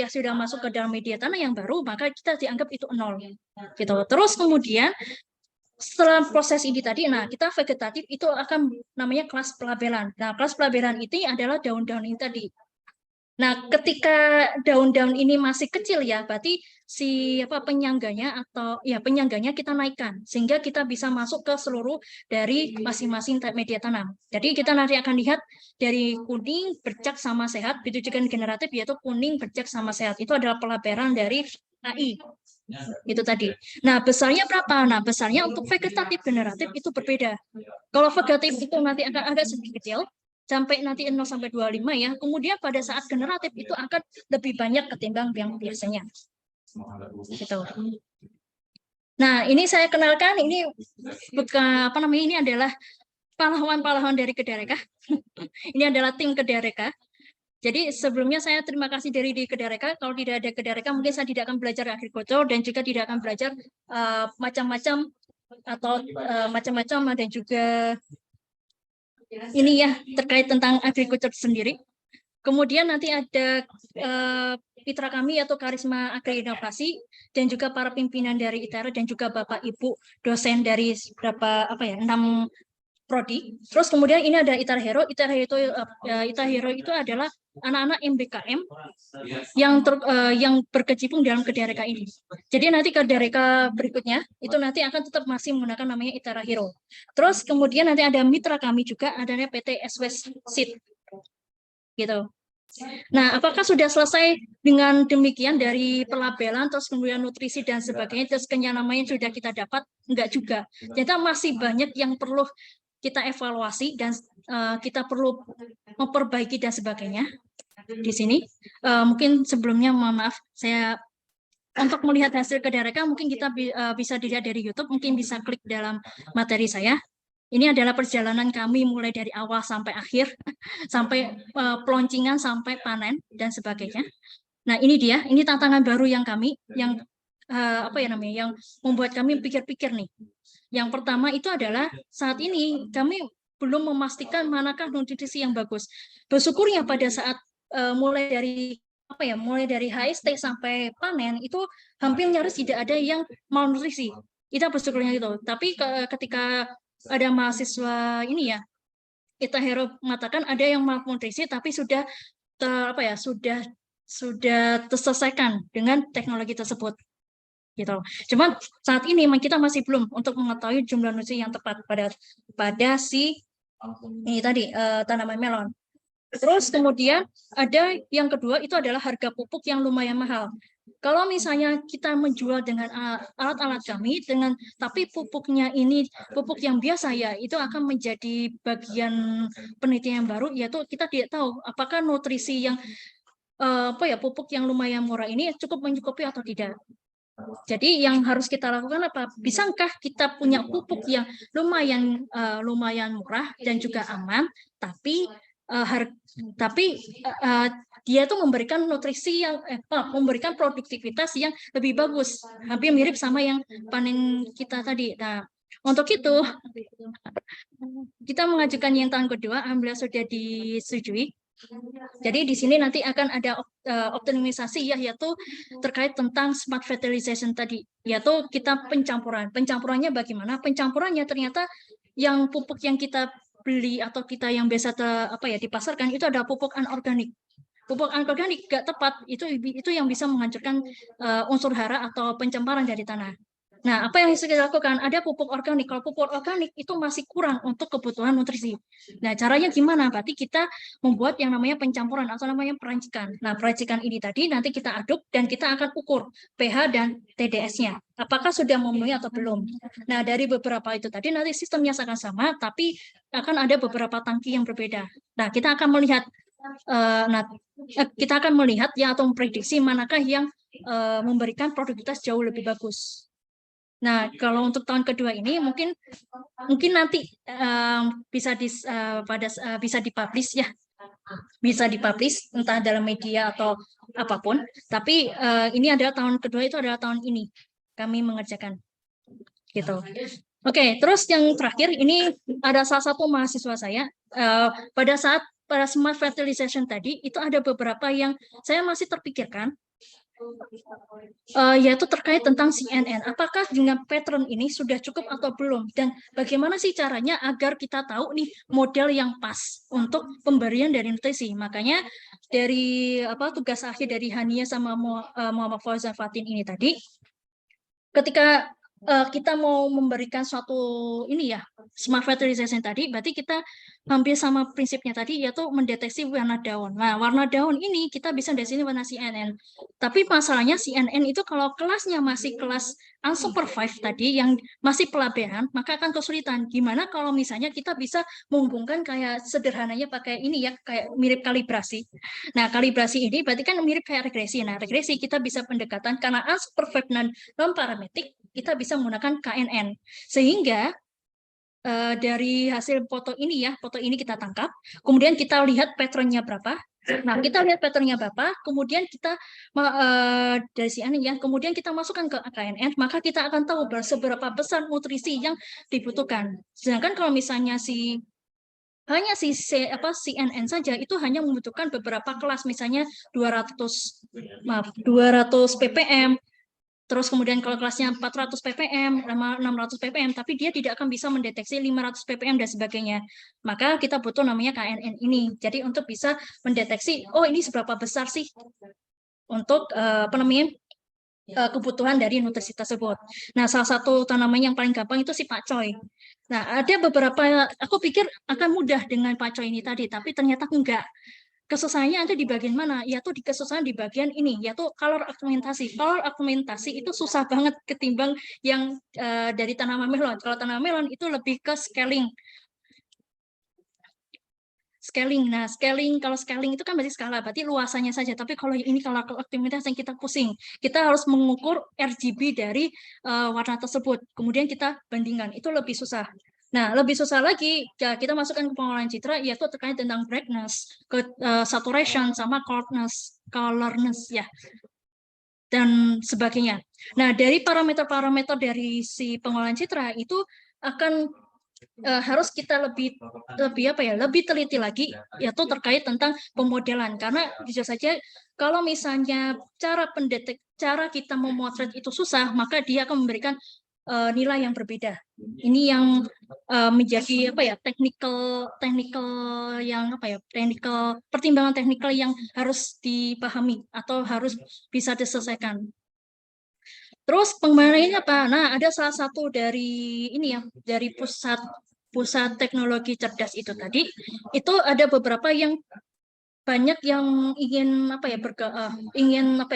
ke dalam media tanah yang baru, maka kita dianggap itu 0. Gitu. Terus kemudian setelah proses ini tadi, kita vegetatif itu akan namanya kelas pelabelan. Nah, kelas pelabelan ini adalah daun-daun ini tadi. Nah, ketika daun-daun ini masih kecil ya, berarti penyangganya kita naikkan sehingga kita bisa masuk ke seluruh dari masing-masing media tanam. Jadi kita nanti akan lihat dari kuning, bercak sama sehat, begitu juga generatif yaitu kuning, bercak sama sehat. Itu adalah pelabelan dari AI. Itu tadi. Nah, besarnya berapa? Nah, besarnya untuk vegetatif generatif itu berbeda. Kalau vegetatif itu nanti akan agak sedikit kecil, sampai nanti 0 sampai 25 ya. Kemudian pada saat generatif itu akan lebih banyak ketimbang yang biasanya. Gitu. Nah, ini saya kenalkan, ini bukan apa namanya, ini adalah pahlawan-pahlawan dari Kedareka. Ini adalah tim Kedareka. Jadi sebelumnya saya terima kasih dari di Kedareka. Kalau tidak ada Kedareka, mungkin saya tidak akan belajar agrikultur dan juga tidak akan belajar macam-macam atau macam-macam dan juga ini ya terkait tentang agrikultur sendiri. Kemudian nanti ada mitra kami yaitu Karisma Agri Inovasi dan juga para pimpinan dari ITERA dan juga Bapak Ibu dosen dari beberapa 6 prodi. Terus kemudian ini ada ITERA Hero. ITERA Hero itu adalah anak-anak MBKM yang berkecimpung dalam Kedareka ini. Jadi nanti Kedareka berikutnya itu nanti akan tetap masih menggunakan namanya ITERA Hero. Terus kemudian nanti ada mitra kami juga adanya PT SW Seed. Gitu. Nah, apakah sudah selesai dengan demikian dari pelabelan, terus kemudian nutrisi dan sebagainya, terus namanya sudah kita dapat? Enggak juga. Jadi masih banyak yang perlu kita evaluasi dan kita perlu memperbaiki dan sebagainya. Di sini mungkin sebelumnya mohon maaf, saya untuk melihat hasil Kedareka mungkin kita bisa dilihat dari YouTube, mungkin bisa klik dalam materi saya. Ini adalah perjalanan kami mulai dari awal sampai akhir, sampai peloncingan, sampai panen dan sebagainya. Nah, ini dia, ini tantangan baru yang kami, yang yang membuat kami pikir-pikir nih. Yang pertama itu adalah saat ini kami belum memastikan manakah nutrisi yang bagus. Bersyukurnya pada saat mulai dari HST sampai panen itu hampir nyaris tidak ada yang malnutrisi. Kita bersyukurnya gitu. Tapi ketika ada mahasiswa ini ya, ITERA Hero mengatakan ada yang malnutrisi tapi sudah sudah terselesaikan dengan teknologi tersebut. Gitu. Cuman saat ini kita masih belum untuk mengetahui jumlah nutrisi yang tepat pada si ini tadi tanaman melon. Terus kemudian ada yang kedua itu adalah harga pupuk yang lumayan mahal. Kalau misalnya kita menjual dengan alat-alat kami tapi pupuknya ini pupuk yang biasa ya, itu akan menjadi bagian penelitian yang baru, yaitu kita tidak tahu apakah nutrisi yang pupuk yang lumayan murah ini cukup mencukupi atau tidak. Jadi yang harus kita lakukan apa? Bisakah kita punya pupuk yang lumayan murah dan juga aman, tapi dia tuh memberikan nutrisi yang memberikan produktivitas yang lebih bagus, hampir mirip sama yang panen kita tadi. Nah, untuk itu kita mengajukan yang tahun kedua, alhamdulillah sudah disetujui. Jadi di sini nanti akan ada optimisasi ya, yaitu terkait tentang smart fertilization tadi, yaitu kita pencampurannya bagaimana? Pencampurannya ternyata yang pupuk yang kita beli atau kita yang biasa dipasarkan itu ada pupuk anorganik. Pupuk anorganik gak tepat, itu yang bisa menghancurkan unsur hara atau pencemaran dari tanah. Nah, apa yang harus kita lakukan? Ada pupuk organik. Kalau pupuk organik itu masih kurang untuk kebutuhan nutrisi. Nah, caranya gimana? Berarti kita membuat yang namanya pencampuran atau namanya peracikan. Nah, peracikan ini tadi nanti kita aduk dan kita akan ukur pH dan TDS-nya. Apakah sudah memenuhi atau belum? Nah, dari beberapa itu tadi nanti sistemnya akan sama, tapi akan ada beberapa tangki yang berbeda. Nah, kita akan melihat ya atau memprediksi manakah yang memberikan produktivitas jauh lebih bagus. Nah, kalau untuk tahun kedua ini mungkin nanti bisa dipublish ya, bisa dipublish entah dalam media atau apapun. Tapi ini adalah tahun kedua, itu adalah tahun ini kami mengerjakan, gitu. Oke, terus yang terakhir ini ada salah satu mahasiswa saya pada smart fertilization tadi itu ada beberapa yang saya masih terpikirkan. Yaitu terkait tentang CNN. Apakah dengan pattern ini sudah cukup atau belum? Dan bagaimana sih caranya agar kita tahu nih model yang pas untuk pemberian dari nutrisi? Makanya dari tugas akhir dari Hania sama Muhammad Fauzan Fatin ini tadi, ketika kita mau memberikan suatu ini ya, smart fertilization tadi, berarti kita hampir sama prinsipnya tadi, yaitu mendeteksi warna daun. Nah, warna daun ini kita bisa dari sini warna CNN. Tapi masalahnya CNN itu kalau kelasnya masih kelas unsupervised tadi, yang masih pelabelan, maka akan kesulitan. Gimana kalau misalnya kita bisa menghubungkan kayak sederhananya pakai ini ya, kayak mirip kalibrasi. Nah, kalibrasi ini berarti kan mirip kayak regresi. Nah, regresi kita bisa pendekatan karena unsupervised dan non-parametric, kita bisa menggunakan KNN. Sehingga dari hasil foto ini ya, foto ini kita tangkap, kemudian kita lihat pattern-nya berapa. Nah, kita lihat pattern-nya berapa, kemudian kita dari sini ya, kemudian kita masukkan ke KNN, maka kita akan tahu seberapa besar nutrisi yang dibutuhkan. Sedangkan kalau misalnya hanya CNN saja itu hanya membutuhkan beberapa kelas, misalnya 200 ppm. Terus kemudian kalau kelasnya 400 ppm, 600 ppm, tapi dia tidak akan bisa mendeteksi 500 ppm dan sebagainya. Maka kita butuh namanya KNN ini. Jadi untuk bisa mendeteksi, oh ini seberapa besar sih untuk kebutuhan dari nutrisi tersebut. Nah, salah satu tanaman yang paling gampang itu si pakcoy. Nah, ada beberapa, aku pikir akan mudah dengan pakcoy ini tadi, tapi ternyata enggak. Kesusahannya ada di bagian mana? Yaitu kesusahan di bagian ini, yaitu color augmentasi. Color augmentasi itu susah banget ketimbang yang dari tanaman melon. Kalau tanaman melon itu lebih ke scaling. Nah, kalau scaling itu kan berarti skala, berarti luasannya saja. Tapi kalau ini kalau aktivitas yang kita pusing, kita harus mengukur RGB dari warna tersebut. Kemudian kita bandingkan, itu lebih susah. Nah, lebih susah lagi, ya, kita masukkan ke pengolahan citra, yaitu terkait tentang brightness, saturation, sama colorness, ya, dan sebagainya. Nah, dari parameter-parameter dari si pengolahan citra itu akan harus kita lebih teliti lagi, yaitu terkait tentang pemodelan. Karena jujur saja, kalau misalnya cara kita memotret itu susah, maka dia akan memberikan nilai yang berbeda. Ini yang menjadi pertimbangan teknikal yang harus dipahami atau harus bisa diselesaikan. Terus pengembangannya apa? Nah, ada salah satu dari ini ya, dari pusat teknologi cerdas itu tadi, itu ada beberapa yang banyak yang ingin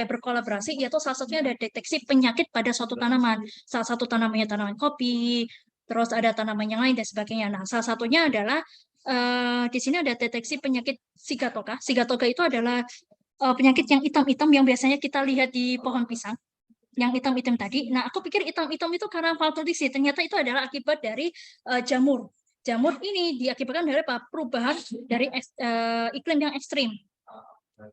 berkolaborasi, yaitu salah satunya ada deteksi penyakit pada suatu tanaman. Salah satu tanamannya tanaman kopi, terus ada tanaman yang lain dan sebagainya. Nah, salah satunya adalah di sini ada deteksi penyakit sigatoka. Sigatoka itu adalah penyakit yang hitam-hitam yang biasanya kita lihat di pohon pisang. Yang hitam-hitam tadi. Nah, aku pikir hitam-hitam itu karena malnutrisi. Ternyata itu adalah akibat dari jamur. Jamur ini diakibatkan dari perubahan dari iklim yang ekstrim.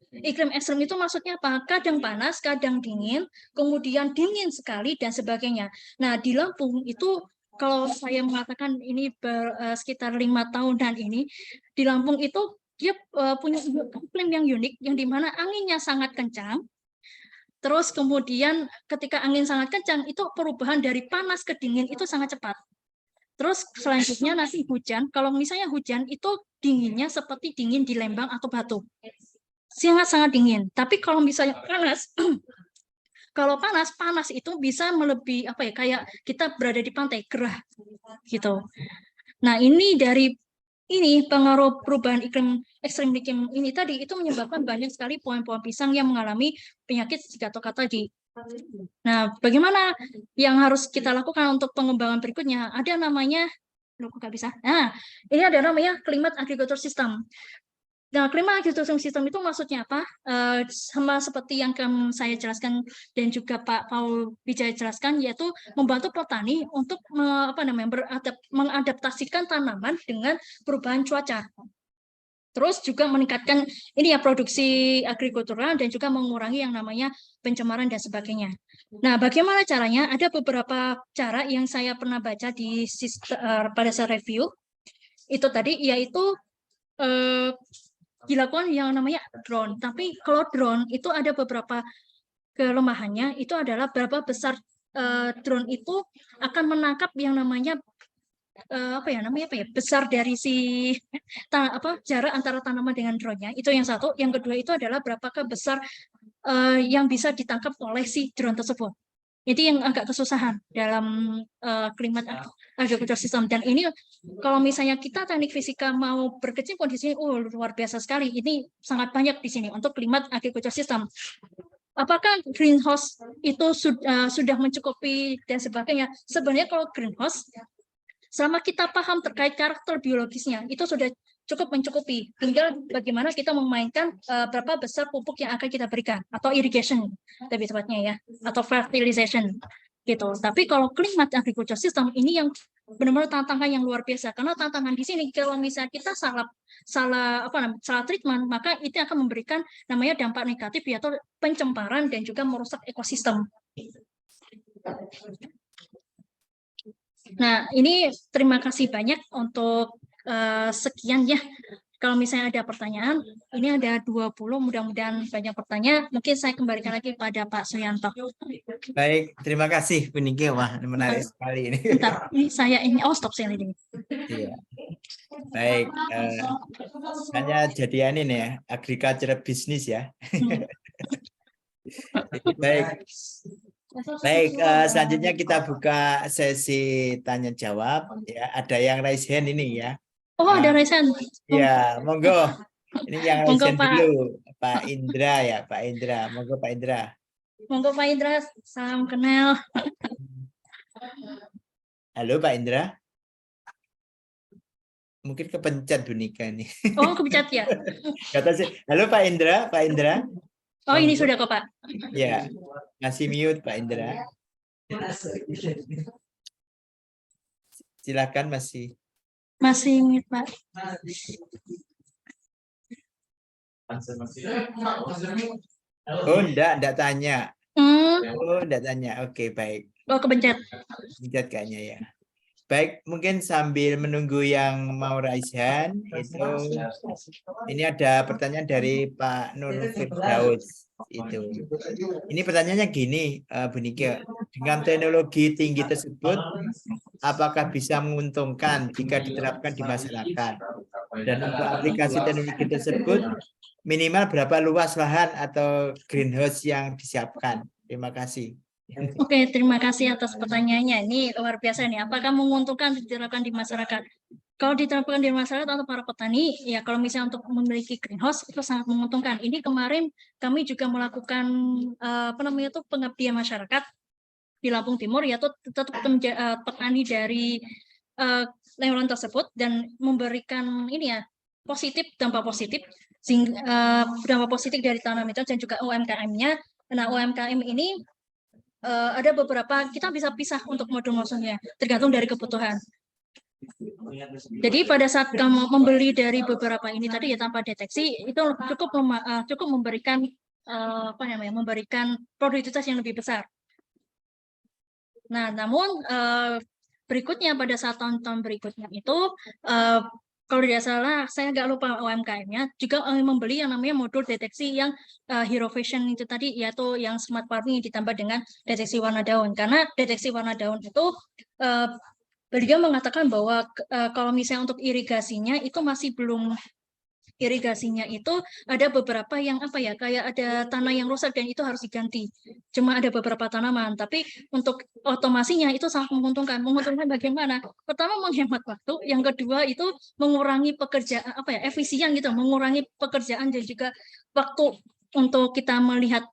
Iklim ekstrim itu maksudnya apa? Kadang panas, kadang dingin, kemudian dingin sekali, dan sebagainya. Nah, di Lampung itu, kalau saya mengatakan ini sekitar 5 tahunan ini, di Lampung itu dia punya iklim yang unik, yang dimana anginnya sangat kencang. Terus kemudian ketika angin sangat kencang, itu perubahan dari panas ke dingin itu sangat cepat. Terus selanjutnya nanti hujan, kalau misalnya hujan itu dinginnya seperti dingin di Lembang atau Batu. Sangat-sangat dingin. Tapi kalau misalnya panas, kalau panas itu bisa melebihi kayak kita berada di pantai, gerah gitu. Nah, ini dari pengaruh perubahan ekstrim iklim ini tadi itu menyebabkan banyak sekali pohon-pohon pisang yang mengalami penyakit sigatoka tadi. Nah, bagaimana yang harus kita lakukan untuk pengembangan berikutnya? Ada namanya, ini ada namanya climate agriculture system. Nah, climate agriculture system itu maksudnya apa? Sama seperti yang saya jelaskan dan juga Pak Paul Wijaya jelaskan, yaitu membantu petani untuk mengadaptasikan tanaman dengan perubahan cuaca. Terus juga meningkatkan produksi agrikultural dan juga mengurangi yang namanya pencemaran dan sebagainya. Nah, bagaimana caranya? Ada beberapa cara yang saya pernah baca di pada saat review itu tadi, yaitu dilakukan yang namanya drone. Tapi kalau drone itu ada beberapa kelemahannya. Itu adalah berapa besar drone itu akan menangkap yang namanya besar dari jarak antara tanaman dengan drone-nya. Itu yang satu. Yang kedua itu adalah berapakah besar yang bisa ditangkap oleh si drone tersebut. Itu yang agak kesusahan dalam climate agriculture system. Dan ini kalau misalnya kita teknik fisika mau berkecimpung di sini, luar biasa sekali. Ini sangat banyak di sini untuk climate agriculture system. Apakah greenhouse itu sudah mencukupi dan sebagainya? Sebenarnya kalau greenhouse, selama kita paham terkait karakter biologisnya, itu sudah cukup mencukupi. Tinggal bagaimana kita memainkan berapa besar pupuk yang akan kita berikan, atau irrigation lebih tepatnya ya, atau fertilization gitu. Tapi kalau climate agriculture system ini yang benar-benar tantangan yang luar biasa, karena tantangan di sini kalau misalnya kita salah treatment, maka itu akan memberikan namanya dampak negatif, yaitu pencemparan dan juga merusak ekosistem. Nah, ini terima kasih banyak untuk sekian ya. Kalau misalnya ada pertanyaan, ini ada 20, mudah-mudahan banyak pertanyaan. Mungkin saya kembalikan lagi pada Pak Suyanto. Baik, terima kasih Bu Nike. Wah, menarik sekali ini. Bentar, ini saya stop saya ini. Iya. Baik, hanya jadian ini ya, agriculture business ya. Baik. Baik, selanjutnya kita buka sesi tanya jawab ya. Ada yang raise hand ini ya. Oh, ada raise hand. Ya, monggo. Ini yang raise hand Pak. dulu, Pak Indra ya, Pak Indra. Monggo Pak Indra. Monggo Pak Indra, salam kenal. Halo Pak Indra. Mungkin kepencet Bu Nika nih. Oh, kepencet ya. Kata sih, halo Pak Indra, Pak Indra. Oh, ini sudah kok Pak. Ya, masih mute Pak Indra. Silakan masih. Masih mute Pak. Oh, enggak tanya. Oh, enggak tanya. Oke, baik. Oh, kepencet. Kepencet kayaknya ya. Baik, mungkin sambil menunggu yang mau raise hand, itu ini ada pertanyaan dari Pak Nur Firdaus. Ini pertanyaannya gini, Bu Nike, dengan teknologi tinggi tersebut, apakah bisa menguntungkan jika diterapkan di masyarakat? Dan untuk aplikasi teknologi tersebut, minimal berapa luas lahan atau greenhouse yang disiapkan? Terima kasih. Oke, terima kasih atas pertanyaannya. Ini luar biasa nih. Apakah menguntungkan diterapkan di masyarakat? Kalau diterapkan di masyarakat atau para petani, ya kalau misalnya untuk memiliki greenhouse itu sangat menguntungkan. Ini kemarin kami juga melakukan pengabdian masyarakat di Lampung Timur, yaitu tetap petani dari lingkungan tersebut dan memberikan ini ya dampak positif dari tanam itu dan juga UMKM-nya. Nah, UMKM ini ada beberapa, kita bisa pisah untuk modul-modulnya, tergantung dari kebutuhan. Jadi pada saat kamu membeli dari beberapa ini tadi ya tanpa deteksi, itu cukup memberikan memberikan produktivitas yang lebih besar. Nah, namun berikutnya pada saat tahun-tahun berikutnya itu kalau tidak salah, saya nggak lupa UMKM-nya, juga membeli yang namanya modul deteksi yang Hero Vision itu tadi, yaitu yang smart farming ditambah dengan deteksi warna daun. Karena deteksi warna daun itu, beliau mengatakan bahwa kalau misalnya untuk irigasinya itu masih belum, irigasinya itu ada beberapa yang kayak ada tanah yang rusak dan itu harus diganti. Cuma ada beberapa tanaman, tapi untuk otomasinya itu sangat menguntungkan. Menguntungkan bagaimana? Pertama menghemat waktu, yang kedua itu mengurangi pekerjaan efisien gitu, mengurangi pekerjaan dan juga waktu untuk kita melihat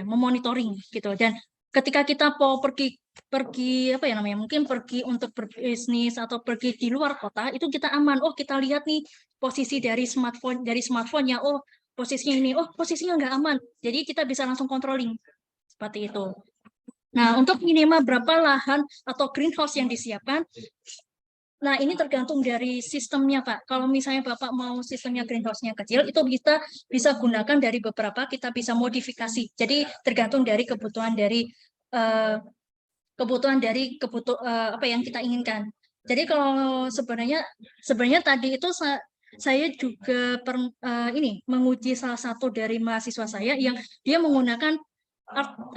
memonitoring gitu. Dan ketika kita mau pergi mungkin pergi untuk berbisnis atau pergi di luar kota, itu kita aman. Oh, kita lihat nih posisi dari smartphone-nya, oh posisinya ini, oh posisinya nggak aman. Jadi kita bisa langsung controlling seperti itu. Nah, untuk minimal berapa lahan atau greenhouse yang disiapkan, nah ini tergantung dari sistemnya Pak. Kalau misalnya Bapak mau sistemnya greenhouse-nya kecil, itu kita bisa gunakan dari beberapa, kita bisa modifikasi. Jadi tergantung dari kebutuhan dari apa yang kita inginkan. Jadi kalau sebenarnya tadi itu saya juga menguji salah satu dari mahasiswa saya yang dia menggunakan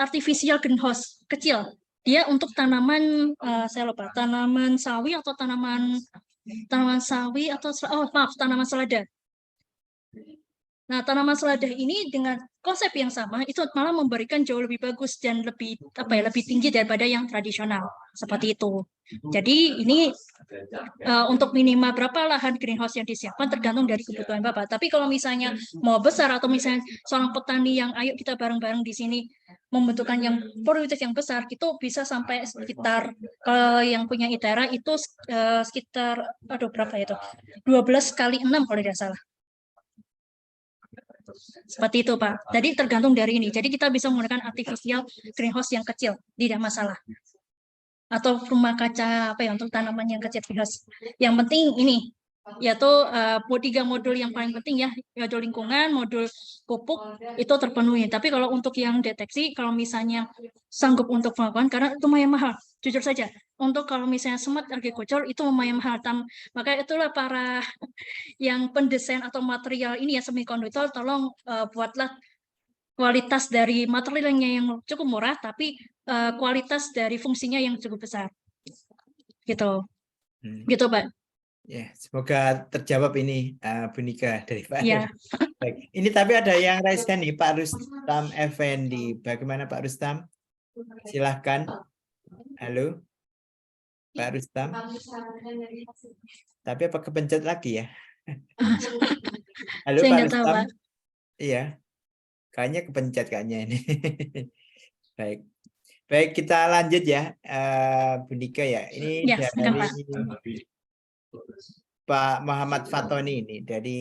artificial greenhouse kecil. Dia untuk tanaman tanaman sawi atau tanaman selada. Nah, tanaman selada ini dengan konsep yang sama itu malah memberikan jauh lebih bagus dan lebih lebih tinggi daripada yang tradisional seperti itu. Jadi ini untuk minimal berapa lahan greenhouse yang disiapkan tergantung dari kebutuhan Bapak. Tapi kalau misalnya mau besar atau misalnya seorang petani yang ayo kita bareng-bareng di sini membentukkan yang produktif yang besar, itu bisa sampai sekitar yang punya ITERA itu sekitar berapa itu? 12 kali 6 kalau tidak salah. Seperti itu, Pak. Jadi tergantung dari ini. Jadi kita bisa menggunakan artificial greenhouse yang kecil, tidak masalah. Atau rumah kaca untuk tanaman yang kecil greenhouse. Yang penting ini yaitu 3 modul yang paling penting ya, modul lingkungan, modul pupuk itu terpenuhi. Tapi kalau untuk yang deteksi, kalau misalnya sanggup untuk melakukan, karena itu lumayan mahal, jujur saja. Untuk kalau misalnya smart agriculture itu lumayan mahal. Maka itulah para yang pendesain atau material ini ya semikonduktor, tolong buatlah kualitas dari materialnya yang cukup murah, tapi kualitas dari fungsinya yang cukup besar. Gitu. Gitu, Pak. Ya, semoga terjawab ini Bu Nika dari Pak. Ya. Baik. Ini tapi ada yang raise hand nih, Pak Rustam Effendi. Bagaimana Pak Rustam? Silahkan. Halo, Pak Rustam. Tapi apa kepencet lagi ya? Halo Saya Pak nggak tahu, Rustam. Pak. Iya, kayaknya kepencet kayaknya ini. Baik. Baik, kita lanjut ya, Bu Nika ya. Ini Ya, silakan, Pak. Pak Muhammad Fatoni ini. Dari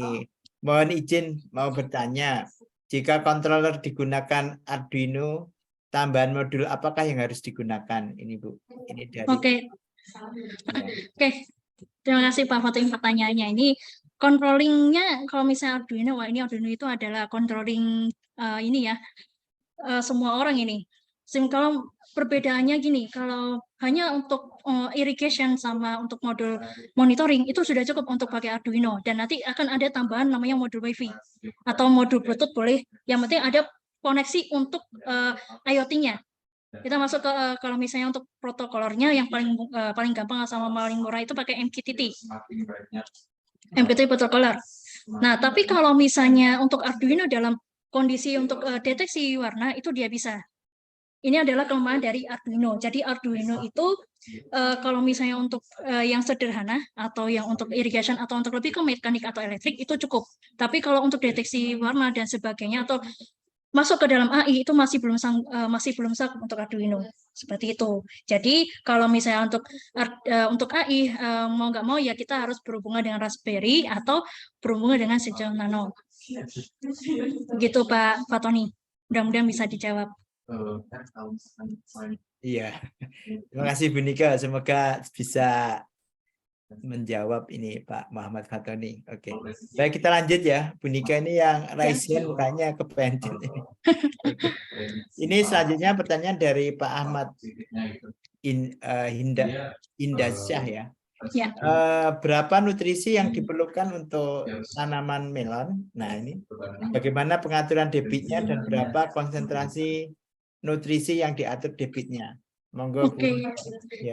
mohon izin mau bertanya, jika controller digunakan Arduino, tambahan modul apakah yang harus digunakan? Ini Bu. Ini dari. Oke. Terima kasih Pak Fatoni pertanyaannya. Ini controllingnya kalau misalnya Arduino, wah ini Arduino itu adalah controlling ini ya semua orang ini. Kalau perbedaannya gini, kalau hanya untuk irrigation sama untuk modul monitoring itu sudah cukup untuk pakai Arduino, dan nanti akan ada tambahan namanya modul WiFi atau modul Bluetooth boleh. Yang penting ada koneksi untuk IoT-nya. Kita masuk ke kalau misalnya untuk protokolornya yang paling gampang sama paling murah itu pakai MQTT protocolor. Nah, tapi kalau misalnya untuk Arduino dalam kondisi untuk deteksi warna itu dia bisa. Ini adalah kelemahan dari Arduino. Jadi Arduino itu kalau misalnya untuk yang sederhana atau yang untuk irrigation atau untuk lebih ke mekanik atau elektrik itu cukup. Tapi kalau untuk deteksi warna dan sebagainya atau masuk ke dalam AI itu masih belum sanggup untuk Arduino seperti itu. Jadi kalau misalnya untuk AI mau nggak mau ya kita harus berhubungan dengan Raspberry atau berhubungan dengan Sejong Nano. Begitu Pak Fatoni. Mudah-mudahan bisa dijawab. Iya. Terima kasih Bu Nika. Semoga bisa menjawab ini Pak Muhammad Fatoni. Oke. Baik, kita lanjut ya. Bu Nika ini yang raise hand mukanya kepencet ini. Ini selanjutnya pertanyaan dari Pak Ahmad Indasyah ya. Ya. Berapa nutrisi yang diperlukan untuk tanaman melon? Nah, ini bagaimana pengaturan debitnya dan berapa konsentrasi nutrisi yang diatur debitnya? Monggo.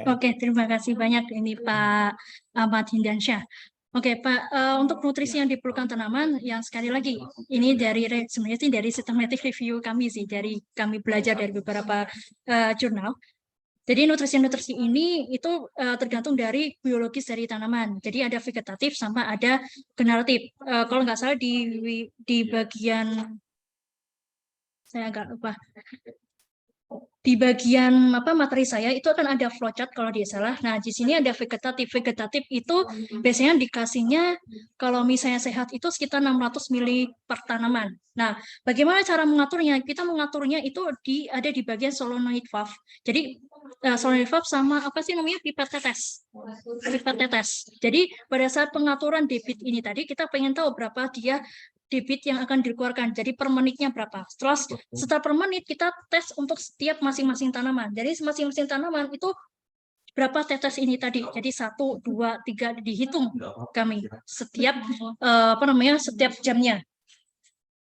Oke, terima kasih banyak ini Pak Ahmad Hindansyah. Oke, Pak, untuk nutrisi yang diperlukan tanaman, yang sekali lagi, ini sebenarnya dari systematic review kami sih, dari kami belajar dari beberapa jurnal. Jadi nutrisi-nutrisi ini itu tergantung dari biologis dari tanaman. Jadi ada vegetatif sama ada generatif. Kalau nggak salah di bagian, saya agak lupa. Di bagian materi saya itu akan ada flowchart kalau tidak salah. Nah, di sini ada vegetatif. Vegetatif itu biasanya dikasihnya kalau misalnya sehat itu sekitar 600 mili per tanaman. Nah, bagaimana cara mengaturnya? Kita mengaturnya itu ada di bagian solenoid valve. Jadi solenoid valve sama apa sih namanya pipet tetes. Pipet tetes. Jadi pada saat pengaturan debit ini tadi kita pengen tahu berapa dia debit yang akan dikeluarkan. Jadi per menitnya berapa. Setelah per menit kita tes untuk setiap masing-masing tanaman. Jadi masing-masing tanaman itu berapa tetes ini tadi. Jadi 1, 2, 3 dihitung kami setiap setiap jamnya.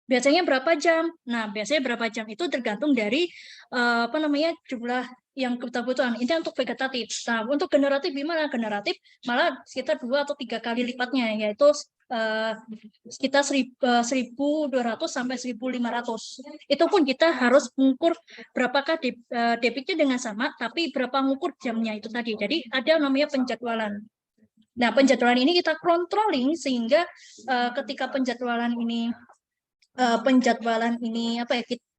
Biasanya berapa jam? Nah, biasanya berapa jam itu tergantung dari jumlah yang kita butuhkan. Ini untuk vegetatif. Nah, untuk generatif gimana? Generatif malah sekitar 2 atau 3 kali lipatnya, yaitu sekitar 1.200 sampai 1.500. Itu pun kita harus mengukur berapakah debitnya dengan sama, tapi berapa mengukur jamnya itu tadi. Jadi ada namanya penjadwalan. Nah, penjadwalan ini kita controlling sehingga ketika penjadwalan ini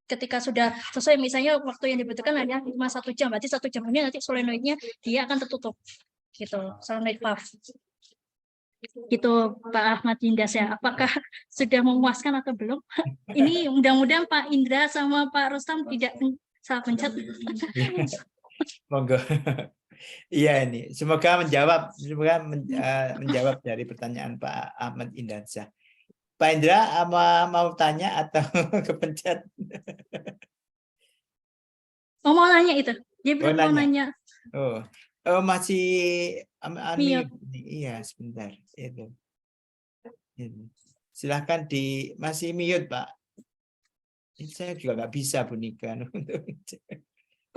ketika sudah sesuai, misalnya waktu yang dibutuhkan hanya cuma 1 jam, berarti 1 jam ini nanti solenoidnya dia akan tertutup, gitu, solenoid valve. Gitu Pak Ahmad Indas ya. Apakah sudah memuaskan atau belum? Ini mudah-mudahan Pak Indra sama Pak Rustam tidak salah pencet. Monggo. Iya ini, semoga menjawab dari pertanyaan Pak Ahmad Indansyah. Pak Indra, mau tanya atau kepencet? Mau nanya itu? Dia mau nanya. Oh, masih mute. Iya, sebentar. Itu. Silahkan masih mute, Pak. Saya juga nggak bisa bunyikan.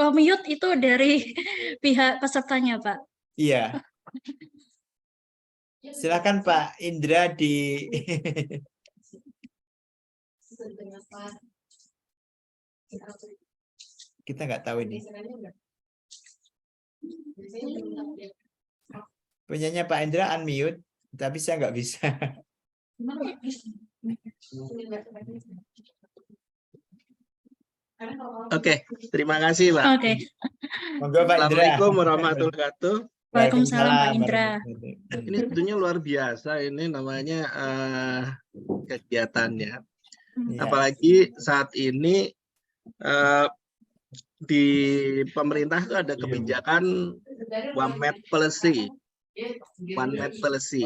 Oh, mute itu dari pihak pesertanya, Pak. Iya. Silakan Pak Indra kita nggak tahu ini. Punyanya Pak Indra unmute, tapi saya nggak bisa. Oke, terima kasih Pak. Oke. Monggo Pak Indra. Assalamualaikum warahmatullahi wabarakatuh. Waalaikumsalam Pak Indra. Ini sebetulnya luar biasa ini namanya kegiatannya. Apalagi saat ini di pemerintah itu ada kebijakan One Map Policy. One Map Policy.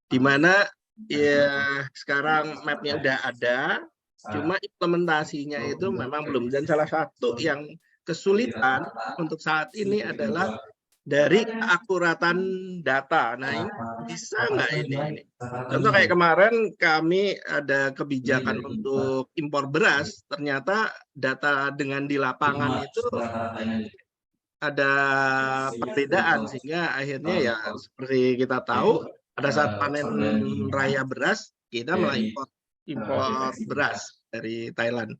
Di mana ya sekarang mapnya udah ada, cuma implementasinya itu memang belum. Dan salah satu yang kesulitan untuk saat ini adalah dari keakuratan data. Nah, ini bisa nggak ini? Contoh kayak kemarin kami ada kebijakan untuk impor beras, ternyata data dengan di lapangan itu ada perbedaan, sehingga akhirnya ya seperti kita tahu pada saat panen raya beras kita malah impor beras dari Thailand.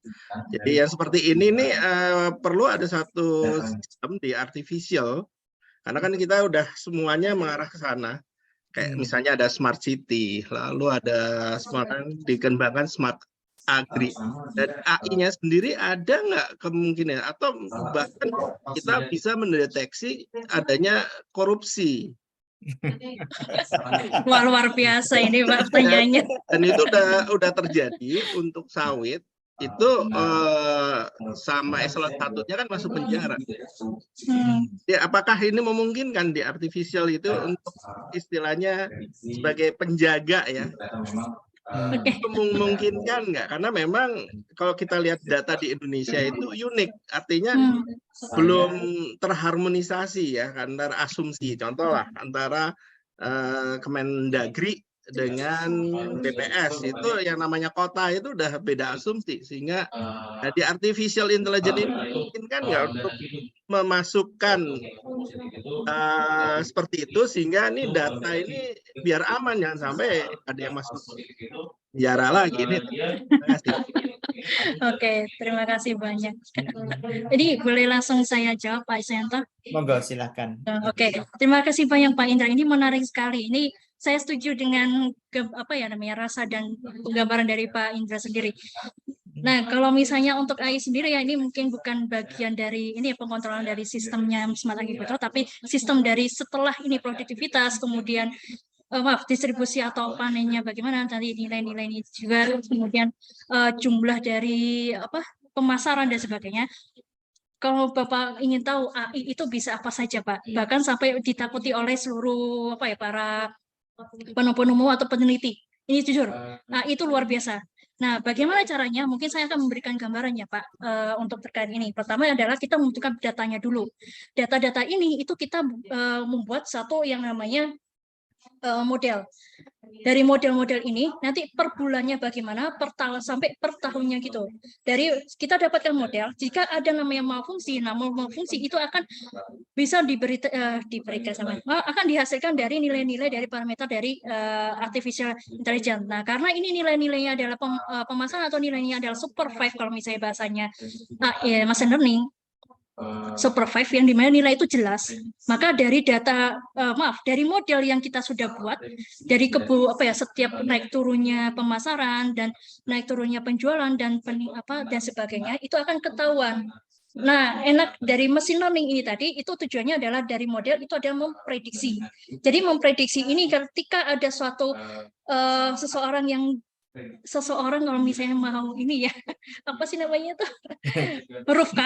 Jadi yang seperti ini nih perlu ada satu sistem di artificial. Karena kan kita udah semuanya mengarah ke sana. Kayak misalnya ada smart city, lalu ada dikembangkan smart agri. Dan AI-nya sendiri ada nggak kemungkinan? Atau bahkan kita bisa mendeteksi adanya korupsi. Wah, luar biasa ini Pak pertanyaannya. Dan itu udah terjadi untuk sawit. Itu sama eselon 1-nya kan masuk penjara. Ya, apakah ini memungkinkan di artificial itu untuk istilahnya sebagai penjaga ya? Memungkinkan nggak? Karena memang kalau kita lihat data di Indonesia itu unik, artinya belum terharmonisasi ya, antara asumsi. Contoh lah antara Kemendagri dengan BPS itu yang namanya kota itu udah beda asumsi, sehingga di artificial intelligence ini mungkin kan nggak untuk memasukkan seperti itu, sehingga ini data ini biar aman, jangan sampai ada yang masuk penjara lagi. Ini terima kasih. Oke, terima kasih banyak. Jadi boleh langsung saya jawab Pak Isyanto? Monggo silakan. Oke, terima kasih banyak Pak Indra. Ini menarik sekali. Ini saya setuju dengan rasa dan penggambaran dari Pak Indra sendiri. Nah, kalau misalnya untuk AI sendiri ya ini mungkin bukan bagian dari ini pengontrolan dari sistemnya Smart Agriculture, tapi sistem dari setelah ini produktivitas, kemudian distribusi atau panennya bagaimana, tadi nilai-nilai ini juga, kemudian jumlah dari pemasaran dan sebagainya. Kalau Bapak ingin tahu AI itu bisa apa saja Pak, bahkan sampai ditakuti oleh seluruh para penemu atau peneliti. Ini jujur, itu luar biasa. Nah, bagaimana caranya? Mungkin saya akan memberikan gambarannya Pak untuk terkait ini. Pertama adalah kita membutuhkan datanya dulu. Data-data ini itu kita membuat satu yang namanya model. Dari model-model ini nanti per bulannya bagaimana, per tahun sampai per tahunnya gitu. Dari kita dapatkan model, jika ada namanya malfungsi, nah malfungsi itu akan bisa diberikan akan dihasilkan dari nilai-nilai dari parameter dari artificial intelligence. Nah, karena ini nilai-nilainya adalah pemasaran atau nilainya adalah supervised kalau misalnya bahasanya machine learning. Supervised yang dimana nilai itu jelas, maka dari data dari model yang kita sudah buat, dari setiap naik turunnya pemasaran dan naik turunnya penjualan dan sebagainya itu akan ketahuan. Nah, enak dari mesin learning ini tadi itu tujuannya adalah dari model itu adalah memprediksi. Jadi memprediksi ini ketika ada suatu seseorang kalau misalnya mau ini ya apa sih namanya tuh huruf K.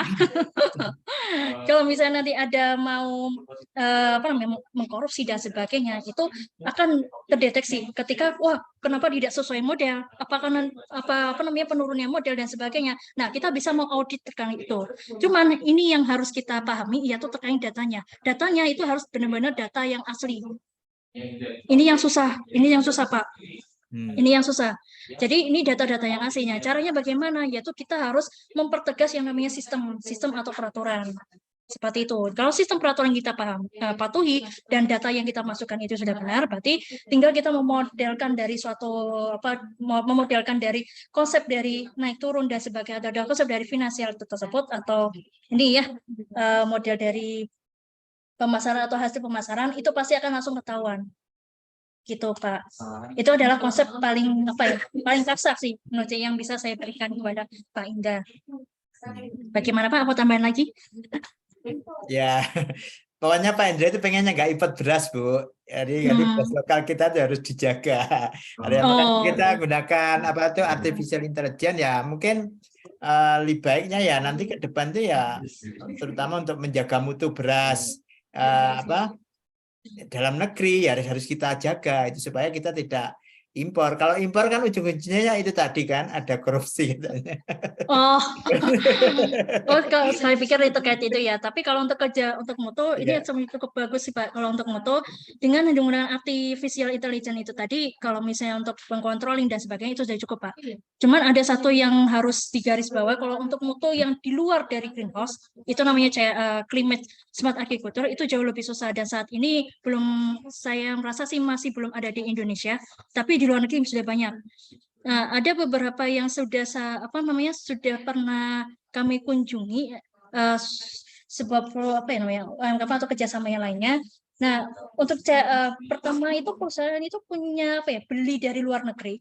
Kalau misalnya nanti ada mau mengkorupsi dan sebagainya itu akan terdeteksi ketika kenapa tidak sesuai model, apakah penurunnya model dan sebagainya. Nah, kita bisa mengaudit terkait itu. Cuman ini yang harus kita pahami yaitu terkait datanya. Datanya itu harus benar-benar data yang asli. Ini yang susah Pak. Ini yang susah. Jadi ini data-data yang aslinya. Caranya bagaimana? Yaitu kita harus mempertegas yang namanya sistem atau peraturan. Seperti itu. Kalau sistem peraturan kita patuhi dan data yang kita masukkan itu sudah benar, berarti tinggal kita memodelkan dari memodelkan dari konsep dari naik turun dan sebagainya, atau konsep dari finansial tersebut, atau ini ya model dari pemasaran atau hasil pemasaran itu pasti akan langsung ketahuan. Gitu Pak. Itu adalah konsep paling paling kasar sih menurut saya yang bisa saya berikan kepada Pak Indra. Bagaimana Pak? Mau tambahan lagi? Ya, pokoknya Pak Indra itu pengennya nggak import beras Bu. Jadi beras lokal kita tuh harus dijaga. Kita gunakan artificial intelligence ya mungkin lebih baiknya ya nanti ke depan tuh ya terutama untuk menjaga mutu beras dalam negeri ya harus kita jaga itu supaya kita tidak impor. Kalau impor kan ujung-ujungnya itu tadi kan ada korupsi katanya. Kalau saya pikir itu kayak itu ya. Tapi kalau untuk mutu ini cukup bagus sih Pak. Kalau untuk mutu dengan menggunakan artificial intelligence itu tadi, kalau misalnya untuk mengkontrolling dan sebagainya itu sudah cukup Pak. Cuman ada satu yang harus digaris bawah. Kalau untuk mutu yang di luar dari greenhouse itu namanya climate smart agriculture itu jauh lebih susah dan saat ini saya merasa sih masih belum ada di Indonesia. Tapi di luar negeri sudah banyak. Nah, ada beberapa yang sudah pernah kami kunjungi sebuah atau kerjasama yang lainnya. Nah, untuk pertama itu perusahaan itu punya beli dari luar negeri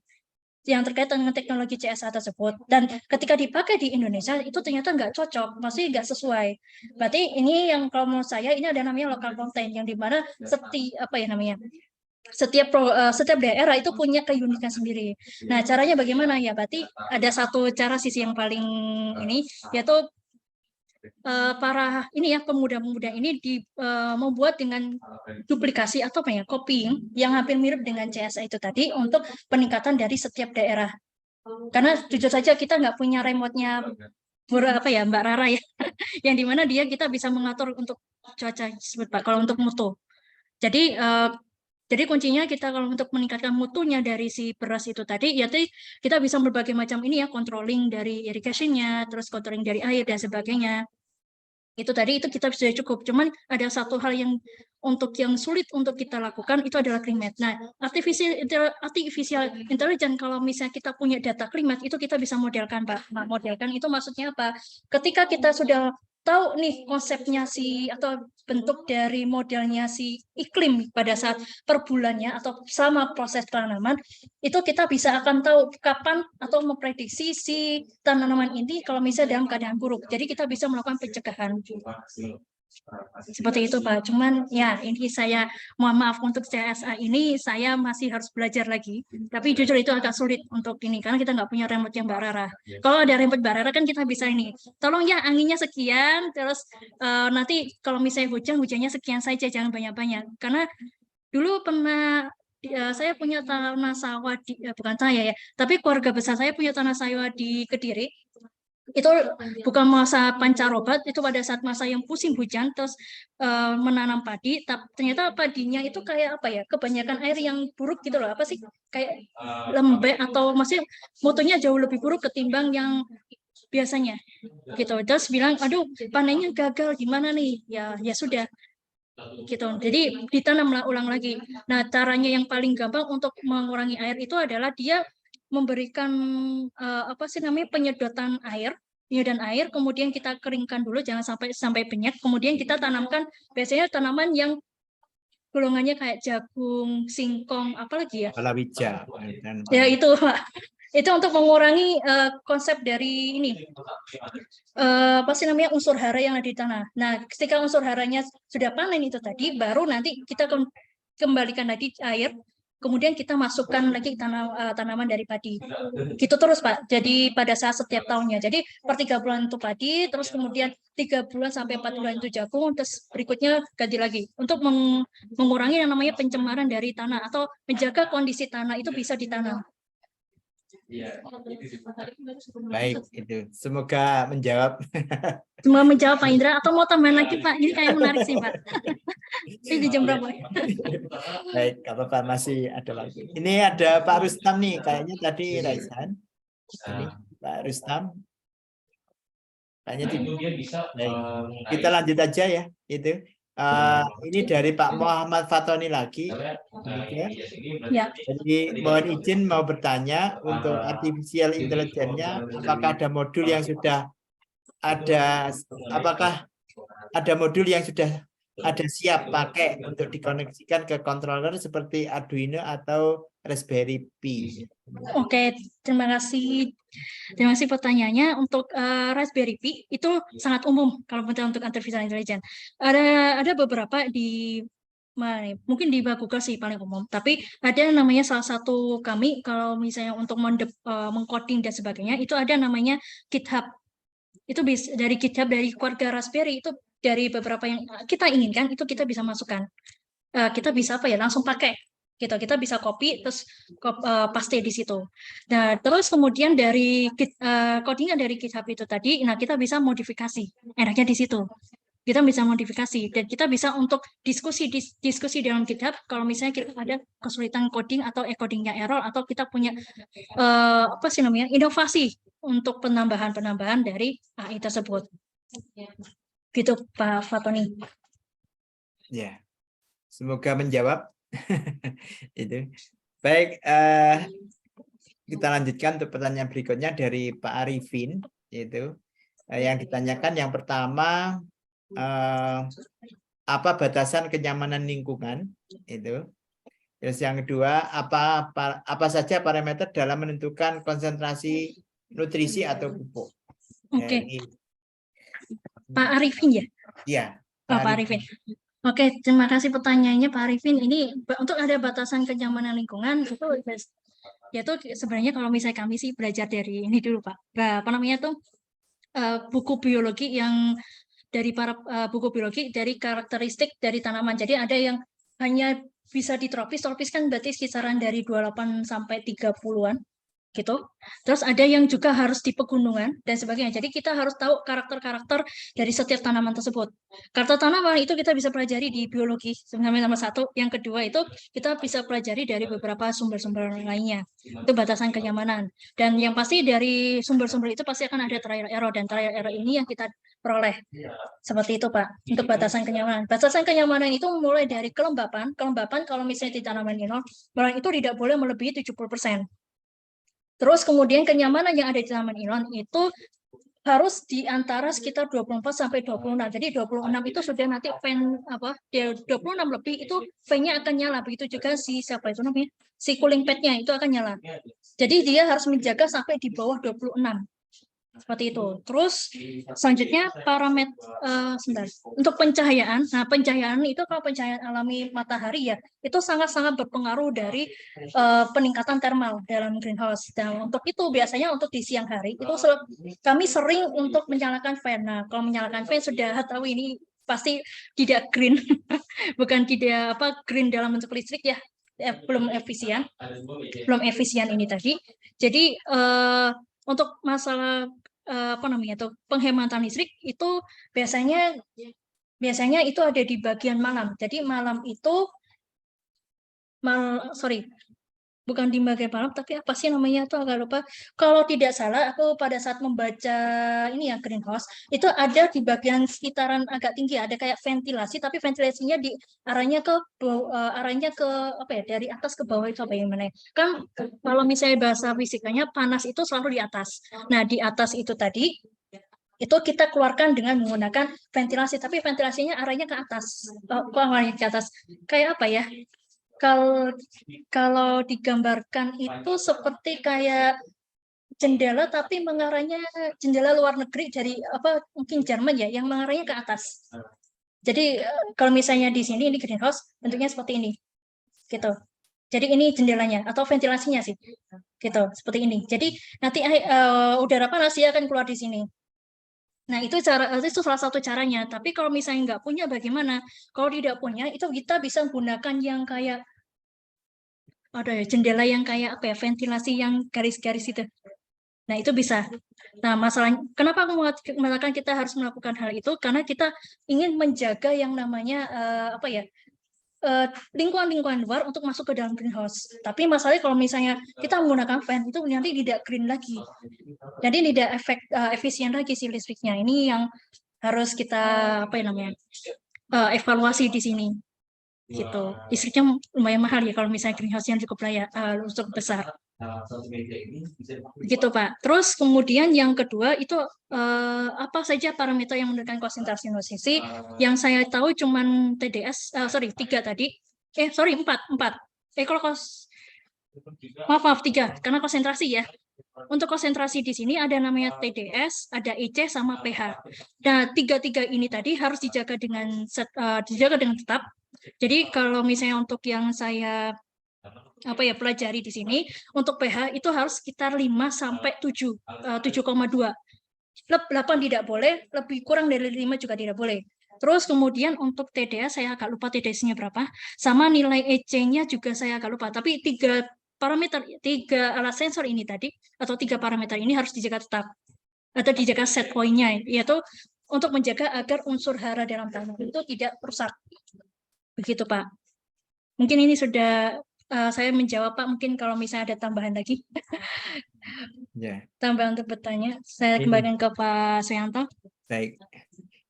yang terkait dengan teknologi CSA tersebut dan ketika dipakai di Indonesia itu ternyata nggak cocok, masih nggak sesuai. Berarti ini yang kalau menurut saya ini ada namanya local content yang dimana setiap daerah itu punya keunikan sendiri. Nah, caranya bagaimana ya? Berarti ada satu cara sisi yang paling ini yaitu pemuda-pemuda ini membuat dengan duplikasi atau copying yang hampir mirip dengan CSA itu tadi untuk peningkatan dari setiap daerah. Karena jujur saja kita nggak punya remote-nya Mbak Rara ya, yang dimana kita bisa mengatur untuk cuaca tersebut Pak. Kalau untuk mutu, jadi kuncinya kita kalau untuk meningkatkan mutunya dari si beras itu tadi, ya kita bisa berbagai macam controlling dari irrigation-nya, terus controlling dari air dan sebagainya. Itu kita sudah cukup. Cuman ada satu hal yang sulit untuk kita lakukan itu adalah climate. Nah, artificial intelligence kalau misalnya kita punya data climate itu kita bisa modelkan Pak. Nah, modelkan itu maksudnya apa? Ketika kita sudah tahu nih konsepnya atau bentuk dari modelnya si iklim pada saat per bulannya atau selama proses tanaman itu kita bisa akan tahu kapan atau memprediksi si tanaman ini kalau misalnya dalam keadaan buruk. Jadi kita bisa melakukan pencegahan. Seperti itu Pak. Cuman ya ini saya mohon maaf untuk CSA ini saya masih harus belajar lagi. Tapi jujur itu agak sulit untuk ini karena kita nggak punya remote yang Mbak Rara. Kalau ada remote Mbak Rara kan kita bisa ini. Tolong ya anginnya sekian, terus nanti kalau misalnya hujannya sekian saja, jangan banyak-banyak. Karena dulu pernah saya punya tanah sawah bukan saya ya, tapi keluarga besar saya punya tanah sawah di Kediri. itu bukan masa pancaroba, itu pada saat masa yang musim hujan terus menanam padi, ternyata padinya itu kayak apa ya, kebanyakan air yang buruk gitu loh, apa sih, kayak lembek atau maksudnya mutunya jauh lebih buruk ketimbang yang biasanya gitu. Terus bilang, aduh panennya gagal, gimana nih, ya sudah gitu, jadi ditanamlah ulang lagi. Nah, caranya yang paling gampang untuk mengurangi air itu adalah dia memberikan apa sih namanya, penyedotan air, kemudian kita keringkan dulu, jangan sampai penyet, kemudian kita tanamkan biasanya tanaman yang golongannya kayak jagung, singkong, apalagi ya, palawija. ya itu Pak. Itu untuk mengurangi konsep dari ini apa sih namanya, unsur hara yang ada di tanah. Nah, ketika unsur haranya sudah panen itu tadi, baru nanti kita kembalikan lagi air, kemudian kita masukkan lagi tanaman dari padi. Gitu terus Pak. Jadi pada saat setiap tahunnya. Jadi per 3 bulan itu padi, terus kemudian 3 bulan sampai 4 bulan itu jagung, terus berikutnya ganti lagi. Untuk mengurangi yang namanya pencemaran dari tanah atau menjaga kondisi tanah itu bisa ditanam. Baik, itu semoga menjawab. Semua menjawab Pak Indra, atau mau tambahan lagi Pak? Ini kayak menarik sih Pak. Ini di jam berapa? Baik, kalau Pak masih ada lagi. Ini ada Pak Rustam nih, kayaknya tadi Raisan. Ini Pak Rustam. Kayaknya tidak. Baik, kita lanjut aja ya. Itu. Ini dari Pak Muhammad Fatoni lagi. Ya. Jadi mohon izin mau bertanya untuk artificial intelligence-nya, apakah ada modul yang sudah ada, apakah ada modul yang sudah ada siap pakai untuk dikoneksikan ke controller seperti Arduino atau Raspberry Pi? Oke, terima kasih. Terima kasih pertanyaannya. Untuk Raspberry Pi itu sangat umum kalau untuk artificial intelligence. Ada beberapa di mungkin di Google sih paling umum. Tapi ada namanya salah satu kami kalau misalnya untuk mengcoding dan sebagainya itu ada namanya GitHub. Itu bisa dari GitHub dari keluarga Raspberry, itu dari beberapa yang kita inginkan itu kita bisa masukkan. Kita bisa apa ya, langsung pakai. Gitu, kita bisa copy terus paste di situ. Nah, terus kemudian dari codingan dari GitHub itu tadi, nah kita bisa modifikasi. Enaknya di situ. Kita bisa modifikasi dan kita bisa untuk diskusi dalam GitHub kalau misalnya kita ada kesulitan coding atau codingnya error atau kita punya apa sih namanya, inovasi untuk penambahan dari AI tersebut. Gitu Pak Fatoni. Ya. Semoga menjawab. Itu. Baik, kita lanjutkan untuk pertanyaan berikutnya dari Pak Arifin, yaitu yang ditanyakan yang pertama, apa batasan kenyamanan lingkungan itu. Terus yang kedua, apa saja parameter dalam menentukan konsentrasi nutrisi atau pupuk. Oke. Pak Arifin ya? Iya. Pak Arifin. Oke, terima kasih pertanyaannya Pak Arifin. Ini untuk ada batasan kenyamanan lingkungan itu yaitu sebenarnya kalau misalnya kami sih belajar dari ini dulu Pak. Apa namanya tuh buku biologi yang dari para buku biologi dari karakteristik dari tanaman. Jadi ada yang hanya bisa di tropis kan berarti kisaran dari 28 sampai 30-an. Gitu. Terus ada yang juga harus di pegunungan dan sebagainya. Jadi kita harus tahu karakter-karakter dari setiap tanaman tersebut. Karakter tanaman itu kita bisa pelajari di biologi sebenarnya nomor 1. Yang kedua itu kita bisa pelajari dari beberapa sumber-sumber lainnya. Itu batasan kenyamanan. Dan yang pasti dari sumber-sumber itu pasti akan ada trial error, dan trial error ini yang kita peroleh. Seperti itu Pak, untuk batasan kenyamanan. Batasan kenyamanan itu mulai dari kelembapan. Kelembapan kalau misalnya di tanaman inol, itu tidak boleh melebihi 70%. Terus kemudian kenyamanan yang ada di tanaman inol itu harus di antara sekitar 24 sampai 26. Jadi 26 itu sudah nanti fan apa? 26 lebih itu fan-nya akan nyala. Begitu juga si siapa itu namanya? Si cooling pad-nya itu akan nyala. Jadi dia harus menjaga sampai di bawah 26. Seperti itu. Terus selanjutnya parameter untuk pencahayaan. Nah, pencahayaan itu kalau pencahayaan alami matahari ya, itu sangat-sangat berpengaruh dari peningkatan thermal dalam greenhouse. Dan untuk itu biasanya untuk di siang hari itu kami sering untuk menyalakan fan. Nah, kalau menyalakan fan sudah tahu ini pasti tidak green. Bukan tidak green dalam bentuk listrik ya. Belum efisien ini tadi. Jadi untuk masalah apa namanya tuh penghematan listrik itu biasanya itu ada di bagian malam. Jadi malam itu bukan di bagian malam, tapi apa sih namanya tuh agak lupa. Kalau tidak salah, aku pada saat membaca ini ya greenhouse, itu ada di bagian sekitaran agak tinggi, ada kayak ventilasi, tapi ventilasinya di arahnya ke apa ya, dari atas ke bawah itu apa yang mana? Kan kalau misalnya bahasa fisikanya panas itu selalu di atas. Nah, di atas itu tadi itu kita keluarkan dengan menggunakan ventilasi, tapi ventilasinya arahnya ke atas. Arahnya ke atas. Kayak apa ya? Kalau digambarkan itu seperti kayak jendela tapi mengarahnya jendela luar negeri dari apa mungkin Jerman ya yang mengarahnya ke atas. Jadi kalau misalnya di sini ini greenhouse bentuknya seperti ini. Gitu. Jadi ini jendelanya atau ventilasinya sih. Gitu, seperti ini. Jadi nanti udara panas dia akan keluar di sini. Nah, itu salah satu caranya. Tapi kalau misalnya nggak punya bagaimana? Kalau tidak punya itu kita bisa menggunakan yang kayak ada ya jendela yang kayak apa ya ventilasi yang garis-garis itu. Nah itu bisa. Nah masalahnya kenapa aku mengatakan kita harus melakukan hal itu karena kita ingin menjaga yang namanya apa ya lingkungan-lingkungan luar untuk masuk ke dalam greenhouse. Tapi masalahnya kalau misalnya kita menggunakan fan itu nanti tidak green lagi. Jadi tidak efisien lagi si listriknya. Ini yang harus kita apa ya namanya evaluasi di sini. Gitu. Listriknya lumayan mahal ya kalau misalnya greenhouse yang cukup cukup besar. Gitu Pak. Terus kemudian yang kedua itu apa saja parameter yang menentukan konsentrasi nutrisi? Yang saya tahu cuman TDS, 3 tadi. 4. Kalau maaf 3 karena konsentrasi ya. Untuk konsentrasi di sini ada namanya TDS, ada EC sama pH. Nah, 3 ini tadi harus dijaga dengan tetap. Jadi kalau misalnya untuk yang saya pelajari di sini untuk pH itu harus sekitar 5 sampai 7,2. 8 tidak boleh, lebih kurang dari 5 juga tidak boleh. Terus kemudian untuk TDS saya agak lupa TDS-nya berapa, sama nilai EC-nya juga saya agak lupa. Tapi 3 alat sensor ini tadi atau 3 parameter ini harus dijaga tetap atau dijaga set point-nya, yaitu untuk menjaga agar unsur hara dalam tanah itu tidak rusak. Begitu Pak. Mungkin ini sudah saya menjawab Pak. Mungkin kalau misalnya ada tambahan lagi, tambahan untuk bertanya, saya kembalikan ke Pak Suyanto. Baik.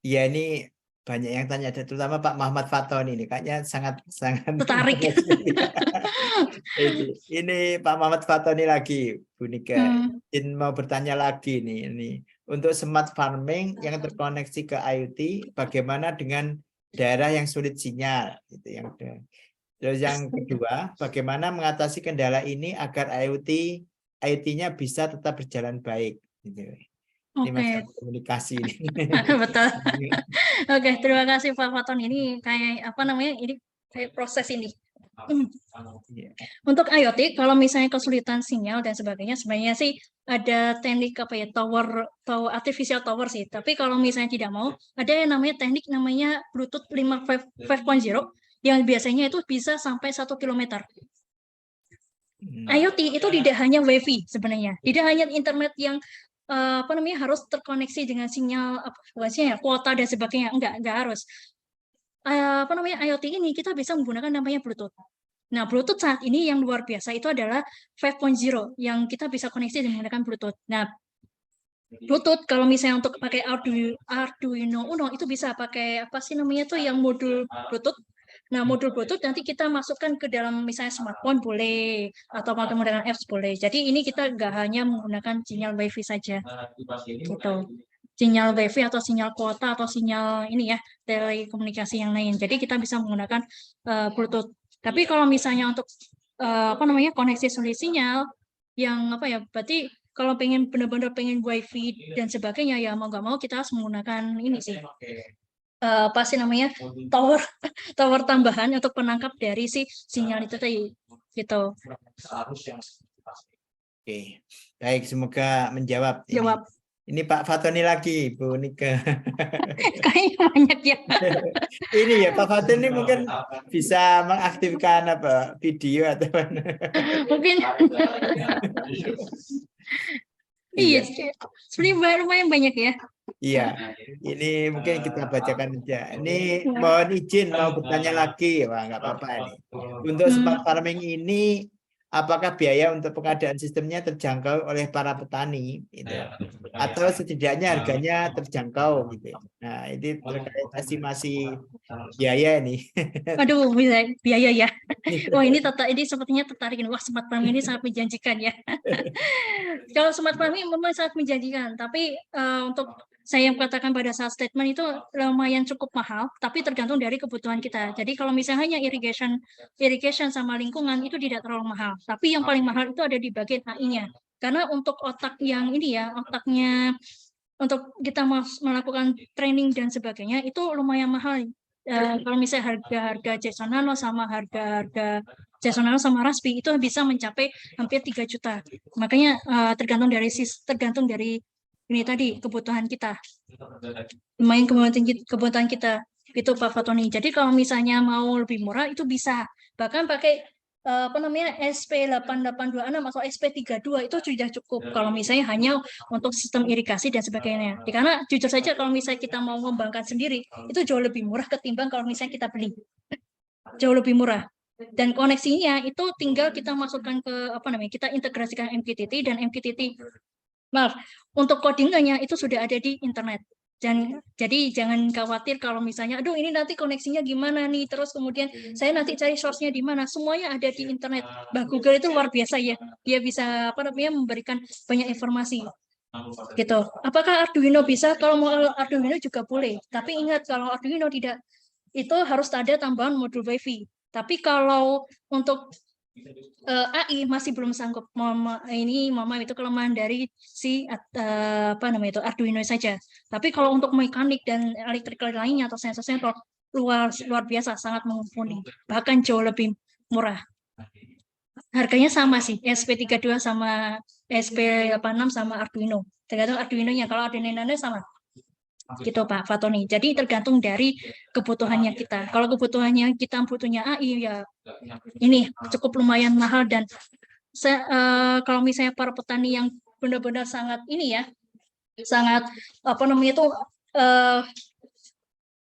Ya ini banyak yang tanya, terutama Pak Muhammad Faton ini kayaknya sangat tertarik. Ini Pak Muhammad Faton ini lagi, Bu Nika. Mau bertanya lagi nih. Ini untuk smart farming yang terkoneksi ke IoT, bagaimana dengan daerah yang sulit sinyal? Itu yang kedua. Terus yang kedua, bagaimana mengatasi kendala ini agar IoT-nya bisa tetap berjalan baik? Gitu. Ini masalah komunikasi. Betul. Oke, terima kasih Pak Faton. Ini kayak apa namanya? Ini kayak proses ini. Untuk IoT, kalau misalnya kesulitan sinyal dan sebagainya, sebenarnya sih ada teknik apa ya tower artificial tower sih. Tapi kalau misalnya tidak mau, ada yang namanya teknik namanya Bluetooth 5.0 yang biasanya itu bisa sampai 1 km. IoT itu tidak hanya WiFi sebenarnya, tidak hanya internet yang harus terkoneksi dengan sinyal kuota dan sebagainya, enggak harus. IoT ini kita bisa menggunakan namanya Bluetooth. Nah, Bluetooth saat ini yang luar biasa itu adalah 5.0 yang kita bisa koneksi dengan menggunakan Bluetooth. Nah, Bluetooth kalau misalnya untuk pakai Arduino Uno itu bisa pakai apa sih namanya tuh yang modul Bluetooth. Nah, modul Bluetooth nanti kita masukkan ke dalam misalnya smartphone boleh atau menggunakan apps boleh. Jadi ini kita nggak hanya menggunakan sinyal WiFi saja. Gitu. Sinyal WiFi atau sinyal kuota atau sinyal ini ya telekomunikasi yang lain. Jadi kita bisa menggunakan Bluetooth. Tapi kalau misalnya untuk koneksi sulit sinyal yang berarti kalau benar-benar pengen WiFi dan sebagainya ya mau nggak mau kita harus menggunakan ini sih tower tambahan untuk penangkap dari si sinyal itu tadi gitu. Oke, baik, semoga menjawab. Ini Pak Fatoni lagi, Bu Nika. Kayaknya banyak ya. Ini ya Pak Fatoni ini mungkin bisa mengaktifkan video atau mungkin. Iya, Iya. sebenarnya lumayan banyak ya. Iya, ini mungkin kita bacakan aja. Ini mohon izin mau bertanya lagi, wah nggak apa-apa ini. Untuk smart farming ini, apakah biaya untuk pengadaan sistemnya terjangkau oleh para petani, gitu, atau setidaknya harganya terjangkau, gitu. Nah, ini terkait estimasi biaya ini. Aduh, biaya ya. Wah, ini sepertinya tertarik. Wah, smart farming ini sangat menjanjikan ya. Kalau smart farming memang sangat menjanjikan, tapi untuk saya katakan pada saat statement itu lumayan cukup mahal, tapi tergantung dari kebutuhan kita. Jadi kalau misalnya irrigation sama lingkungan itu tidak terlalu mahal, tapi yang paling mahal itu ada di bagian AI-nya. Karena untuk otak yang ini ya, otaknya untuk kita melakukan training dan sebagainya itu lumayan mahal. Kalau misalnya harga JSON Nano sama harga JSON Nano sama Raspi itu bisa mencapai hampir 3 juta. Makanya tergantung dari ini tadi kebutuhan kita. Lumayan kebutuhan kita itu Pak Fatoni. Jadi kalau misalnya mau lebih murah itu bisa. Bahkan pakai SP8826 atau SP32 itu sudah cukup kalau misalnya hanya untuk sistem irigasi dan sebagainya. Karena jujur saja kalau misalnya kita mau mengembangkan sendiri itu jauh lebih murah ketimbang kalau misalnya kita beli. Jauh lebih murah. Dan koneksinya itu tinggal kita masukkan ke kita integrasikan MQTT dan MQTT. Maaf, untuk codingannya itu sudah ada di internet. Jadi jangan khawatir kalau misalnya, aduh ini nanti koneksinya gimana nih, terus kemudian saya nanti cari source-nya di mana, semuanya ada di internet. Bah, Google itu luar biasa ya, dia bisa memberikan banyak informasi. Gitu. Apakah Arduino bisa? Kalau mau Arduino juga boleh, tapi ingat kalau Arduino tidak, itu harus ada tambahan modul WiFi. Tapi kalau untuk AI masih belum sanggup. Mama itu kelemahan dari si Arduino saja. Tapi kalau untuk mekanik dan elektrikal lainnya atau sensor-sensor luar biasa, sangat mumpuni. Bahkan jauh lebih murah. Harganya sama sih, SP32 sama SP86 sama Arduino. Tergantung Arduino-nya. Kalau Arduino-nya sama. Gitu Pak Fatoni. Jadi tergantung dari kebutuhannya kita. Kalau kebutuhannya kita butuhnya AI ya ini cukup lumayan mahal dan kalau misalnya para petani yang benar-benar sangat ini ya, sangat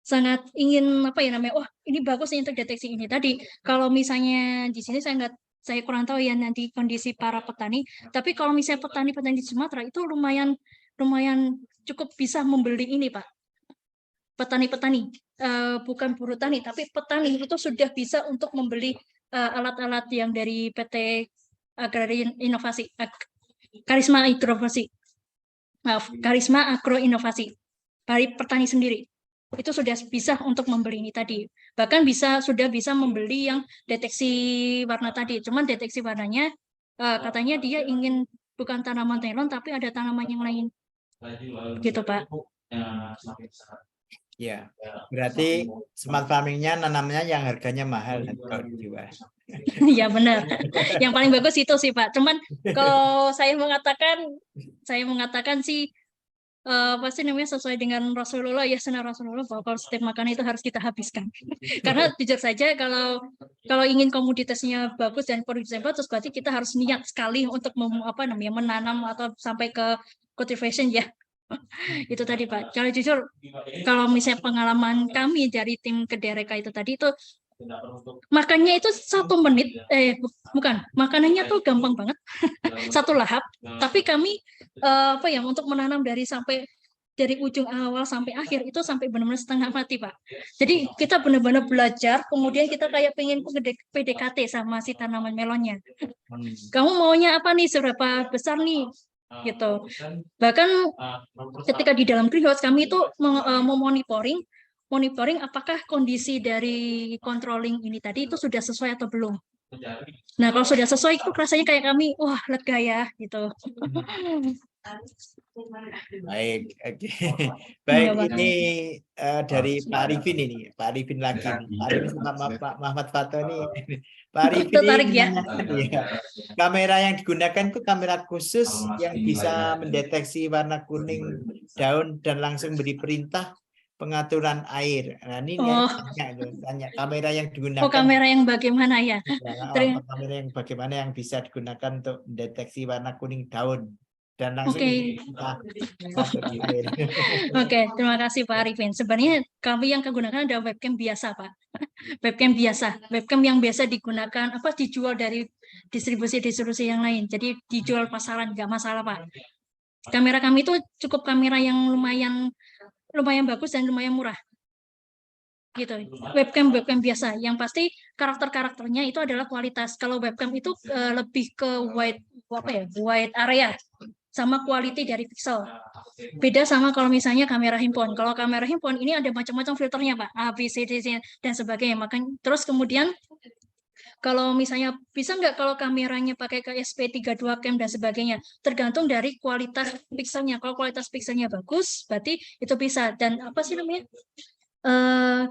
sangat ingin wah ini bagus nih untuk deteksi ini tadi. Kalau misalnya di sini saya kurang tahu ya nanti kondisi para petani. Tapi kalau misalnya petani-petani di Sumatera itu lumayan cukup bisa membeli ini Pak. Petani-petani, bukan buruh tani, tapi petani itu sudah bisa untuk membeli alat-alat yang dari PT Agrarian Inovasi, Karisma Agro Inovasi, dari petani sendiri. Itu sudah bisa untuk membeli ini tadi. Bahkan sudah bisa membeli yang deteksi warna tadi. Cuman deteksi warnanya katanya dia ingin bukan tanaman terong tapi ada tanaman yang lain. Gitu Pak. Ya, berarti smart farming-nya nanamnya yang harganya mahal kalau dijual. Ya benar. Yang paling bagus itu sih Pak. Cuman kalau saya mengatakan sih pasti namanya sesuai dengan Rasulullah ya, sunnah Rasulullah bahwa kalau setiap makanan itu harus kita habiskan. Karena jujur saja kalau ingin komoditasnya bagus dan produksinya bagus berarti kita harus niat sekali untuk menanam atau sampai ke cultivation ya. Itu tadi Pak. Kalau jujur kalau misalnya pengalaman kami dari tim Kedereka itu tadi itu makannya itu 1 menit, makanannya tuh gampang banget, 1 lahap, tapi kami untuk menanam dari ujung awal sampai akhir itu sampai benar-benar setengah mati Pak. Jadi kita benar-benar belajar, kemudian kita kayak pengen PDKT sama si tanaman melonnya. Kamu maunya apa nih, seberapa besar nih? Gitu. Bahkan ketika di dalam greenhouse kami itu monitoring apakah kondisi dari controlling ini tadi itu sudah sesuai atau belum. Nah, kalau sudah sesuai itu rasanya kayak kami, wah lega ya gitu. Baik, oke. Baik, ini dari Pak Arifin ini, Pak Arifin lagi. Pak Arifin sama Pak Muhammad Fatoni. Pak Arifin ini ya. Kamera yang digunakan itu kamera khusus yang bisa mendeteksi warna kuning daun dan langsung beri perintah pengaturan air. Nah, ini tanya kamera yang digunakan. Kamera yang bagaimana ya? Kamera yang bagaimana yang bisa digunakan untuk mendeteksi warna kuning daun. dan langsung Oke. masuk di air. Oke, terima kasih Pak Arifin. Sebenarnya kami yang kegunakan ada webcam biasa, Pak. Webcam biasa, webcam yang biasa digunakan dijual dari distribusi yang lain. Jadi dijual pasaran nggak masalah, Pak. Kamera kami itu cukup kamera yang lumayan bagus dan lumayan murah. Gitu. Webcam biasa. Yang pasti karakternya itu adalah kualitas. Kalau webcam itu lebih ke wide area sama quality dari pixel. Beda sama kalau misalnya kamera handphone. Kalau kamera handphone ini ada macam-macam filternya, Pak. A, B, C, D, dan sebagainya. Makanya terus kemudian kalau misalnya bisa nggak kalau kameranya pakai KSP32 cam dan sebagainya, tergantung dari kualitas pixelnya. Kalau kualitas pixelnya bagus, berarti itu bisa. Dan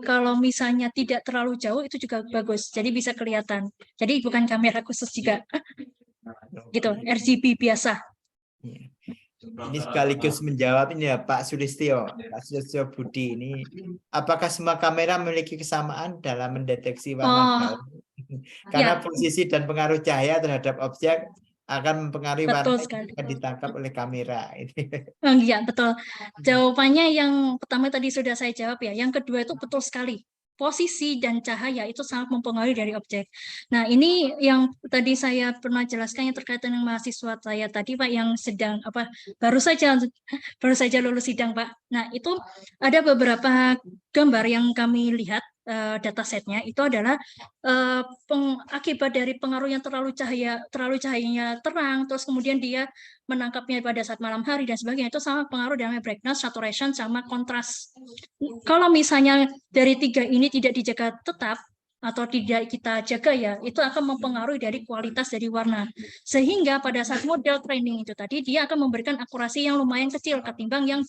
kalau misalnya tidak terlalu jauh itu juga bagus. Jadi bisa kelihatan. Jadi bukan kamera khusus juga. Gitu, RGB biasa. Ini sekaligus menjawab ini ya Pak Sulistyo Budi ini, apakah semua kamera memiliki kesamaan dalam mendeteksi warna daun? Karena posisi dan pengaruh cahaya terhadap objek akan mempengaruhi warna yang akan ditangkap oleh kamera. Iya, betul. Jawabannya yang pertama tadi sudah saya jawab ya. Yang kedua itu betul sekali. Posisi dan cahaya itu sangat mempengaruhi dari objek. Nah, ini yang tadi saya pernah jelaskan yang terkait dengan mahasiswa saya tadi, Pak, yang sedang baru saja lulus sidang, Pak. Nah, itu ada beberapa gambar yang kami lihat datasetnya itu adalah akibat dari pengaruh yang cahayanya terang, terus kemudian dia menangkapnya pada saat malam hari dan sebagainya, itu sangat pengaruh dengan brightness, saturation, sama kontras. Kalau misalnya dari tiga ini tidak dijaga tetap atau tidak kita jaga ya, itu akan mempengaruhi dari kualitas dari warna. Sehingga pada saat model training itu tadi, dia akan memberikan akurasi yang lumayan kecil ketimbang yang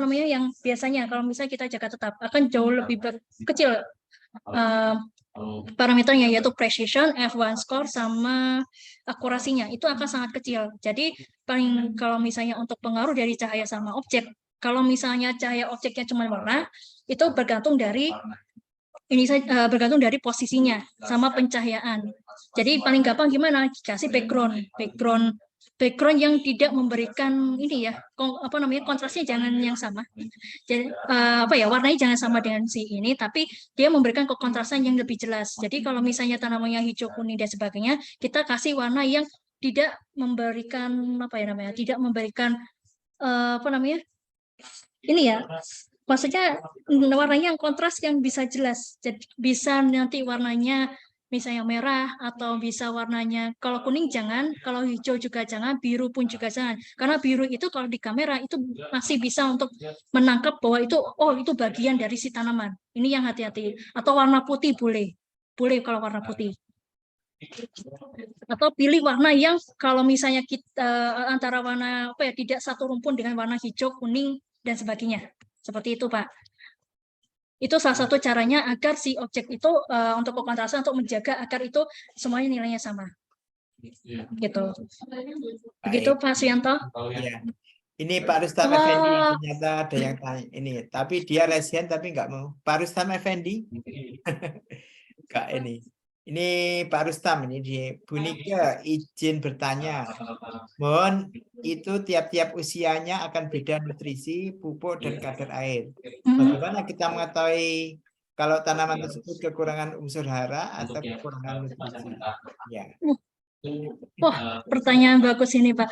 yang biasanya kalau misalnya kita jaga tetap akan jauh lebih kecil parameternya, yaitu precision, F1 score, sama akurasinya itu akan sangat kecil. Jadi paling kalau misalnya untuk pengaruh dari cahaya sama objek, kalau misalnya cahaya objeknya cuma warna, itu bergantung dari posisinya sama pencahayaan. Jadi paling gampang gimana? Kasih background yang tidak memberikan kontrasnya jangan yang sama. Jadi warnanya jangan sama dengan si ini, tapi dia memberikan kontrasan yang lebih jelas. Jadi kalau misalnya tanamannya hijau, kuning dan sebagainya, kita kasih warna yang tidak memberikan tidak memberikan maksudnya warnanya yang kontras yang bisa jelas. Jadi bisa nanti warnanya misalnya merah, atau bisa warnanya kalau kuning jangan, kalau hijau juga jangan, biru pun juga jangan. Karena biru itu kalau di kamera itu masih bisa untuk menangkap bahwa itu itu bagian dari si tanaman. Ini yang hati-hati. Atau warna putih boleh kalau warna putih. Atau pilih warna yang kalau misalnya kita antara warna tidak satu rumpun dengan warna hijau, kuning dan sebagainya. Seperti itu, Pak. Itu salah satu caranya agar si objek itu untuk kontrasan, untuk menjaga agar itu semuanya nilainya sama. Gitu. Begitu Pak Suyanto. Ya. Ini Pak Rustam Effendi, ternyata ada yang tanya ini, tapi dia lesian tapi nggak mau. Pak Rustam Effendi, Kak ini. Ini Pak Rustam ini di Bu Nika izin bertanya. Mohon itu tiap-tiap usianya akan beda nutrisi, pupuk dan kadar air. Bagaimana kita mengetahui kalau tanaman tersebut kekurangan unsur hara atau kekurangan nutrisi? Ya. Wah, pertanyaan bagus ini, Pak.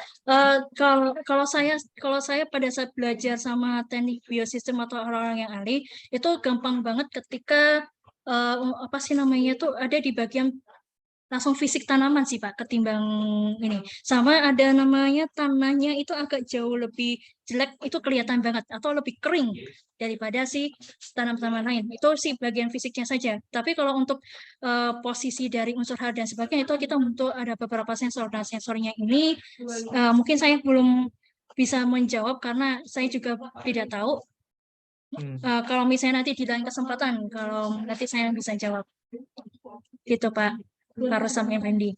Kalau saya pada saat belajar sama teknik biosistem atau orang-orang yang ahli, itu gampang banget ketika ada di bagian langsung fisik tanaman sih Pak, ketimbang ini. Sama ada namanya tanahnya itu agak jauh lebih jelek, itu kelihatan banget, atau lebih kering daripada si tanaman-tanaman lain. Itu sih bagian fisiknya saja. Tapi kalau untuk posisi dari unsur hara dan sebagainya, itu kita butuh ada beberapa sensor. Dan sensornya ini mungkin saya belum bisa menjawab karena saya juga tidak tahu. Kalau misalnya nanti di lain kesempatan, kalau nanti saya bisa jawab. Gitu Pak. Harus sama Effendi.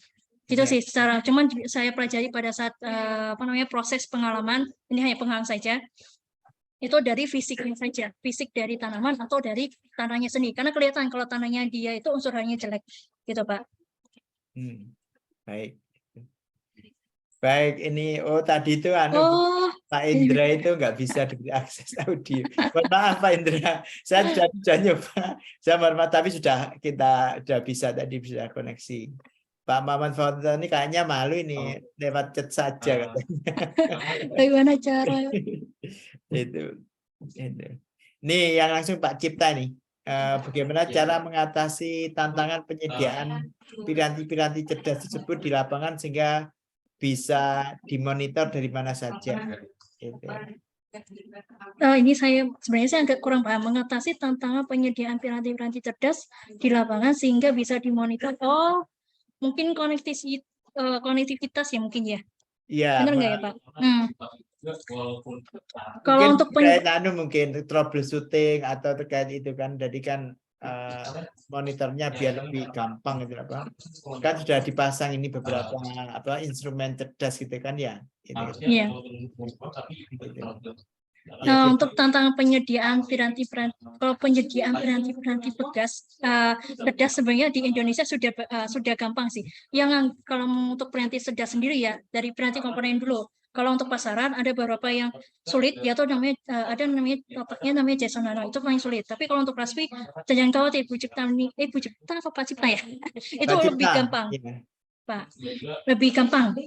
Gitu sih cuman saya pelajari pada saat proses pengalaman, ini hanya pengalaman saja. Itu dari fisiknya saja, fisik dari tanaman atau dari tanahnya sendiri. Karena kelihatan kalau tanahnya dia itu unsur haranya jelek. Gitu Pak. Baik. Baik, ini tadi itu Oh, Pak Indra itu nggak bisa diberi akses audio. Mohon maaf Pak Indra, saya sudah nyoba, saya mohon maaf, tapi kita sudah bisa tadi bisa koneksi. Pak Maman Founder ini kayaknya malu ini lewat chat saja katanya. bagaimana cara? Itu. Nih yang langsung Pak Cipta nih. Bagaimana cara mengatasi tantangan penyediaan piranti-piranti cerdas tersebut di lapangan sehingga bisa dimonitor dari mana saja. Gitu. Ini sebenarnya saya agak kurang paham mengatasi tantangan penyediaan piranti-piranti cerdas di lapangan sehingga bisa dimonitor. Oh, mungkin konektivitas ya mungkin ya. Iya. Benar nggak ya Pak? Kalau Mungkin untuk terkait mungkin troubleshooting atau terkait itu kan, jadi kan monitornya biar lebih gampang gitu apa. Kan sudah dipasang ini beberapa instrumen cerdas gitu kan ya. Iya. Ya, Untuk tantangan penyediaan piranti-piranti, kalau penyediaan piranti-piranti cerdas sebenarnya di Indonesia sudah gampang sih. Yang kalau untuk piranti cerdas sendiri ya dari piranti komponen dulu. Kalau untuk pasaran ada beberapa yang sulit, yaitu namanya ada namanya Jason Nano, itu paling sulit. Tapi kalau untuk Raspberry jangan khawatir, Bu Cipta atau Pak Cipta ya, itu lebih gampang. Ya. Pak, lebih gampang